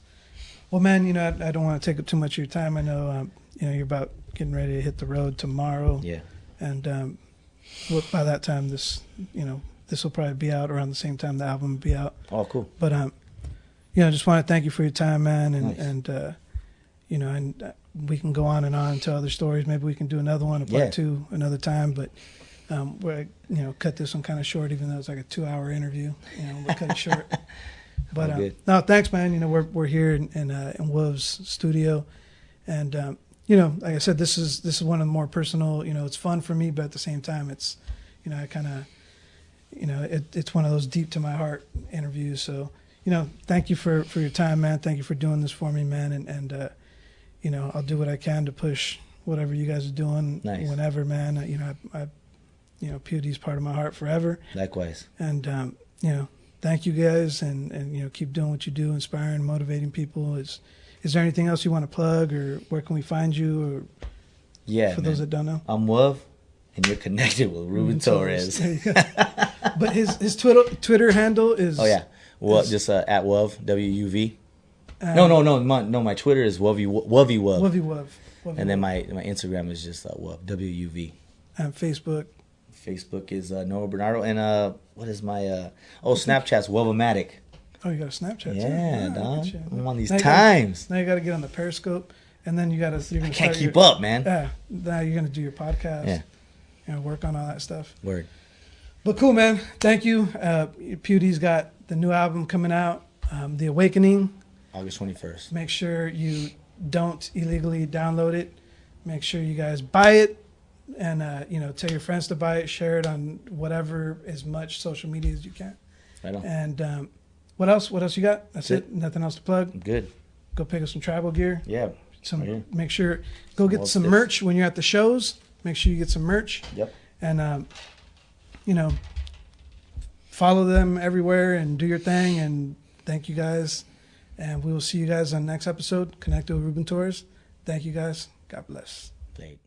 Well, man, you know, I don't want to take up too much of your time. I know, you know, you're about getting ready to hit the road tomorrow. Yeah. And by that time, this will probably be out around the same time the album will be out. Oh, cool. But you know, I just want to thank you for your time, man, and nice. and you know, and we can go on and tell other stories. Maybe we can do another one, a part 2, another time. But we're, you know, cut this one kind of short, even though it's like a 2-hour interview. You know, we'll cut it short. But no, thanks, man. You know, we're here in Wolf's studio, and you know, like I said, this is one of the more personal. You know, it's fun for me, but at the same time, it's, you know, I kind of, you know, it's one of those deep to my heart interviews. So, you know, thank you for your time, man. Thank you for doing this for me, man. And you know, I'll do what I can to push whatever you guys are doing. Nice. Whenever, man. You know, I you know, P.O.D. is part of my heart forever. Likewise. And you know, thank you guys, and you know, keep doing what you do, inspiring, motivating people. Is there anything else you want to plug, or where can we find you? Or for those that don't know, I'm Wuv, and you're connected with Ruben Torres. But his Twitter handle is well, just at Wuv, WUV. No, my Twitter is Wuvy Wuv. Wuvy Wuv. And then my Instagram is just Wuv, WUV. And Facebook. Facebook is Noah Bernardo, and what is my Snapchat's Wovamatic. Oh, you got a Snapchat? Yeah, too? dog. I'm on these now times. Now you got to get on the Periscope, and then you're gonna Can't keep up, man. Yeah. Now you're gonna do your podcast. Yeah. Work on all that stuff. Word. But cool, man. Thank you. P.O.D's got the new album coming out, The Awakening. August 21st. Make sure you don't illegally download it. Make sure you guys buy it, and tell your friends to buy it. Share it on whatever, as much social media as you can. Right on. And what else? What else you got? That's it. Nothing else to plug. I'm good. Go pick up some tribal gear. Yeah. Make sure go get some merch when you're at the shows. Make sure you get some merch. Yep. And follow them everywhere and do your thing. And thank you guys. And we will see you guys on the next episode. Connected with Ruben Torres. Thank you guys. God bless. Late.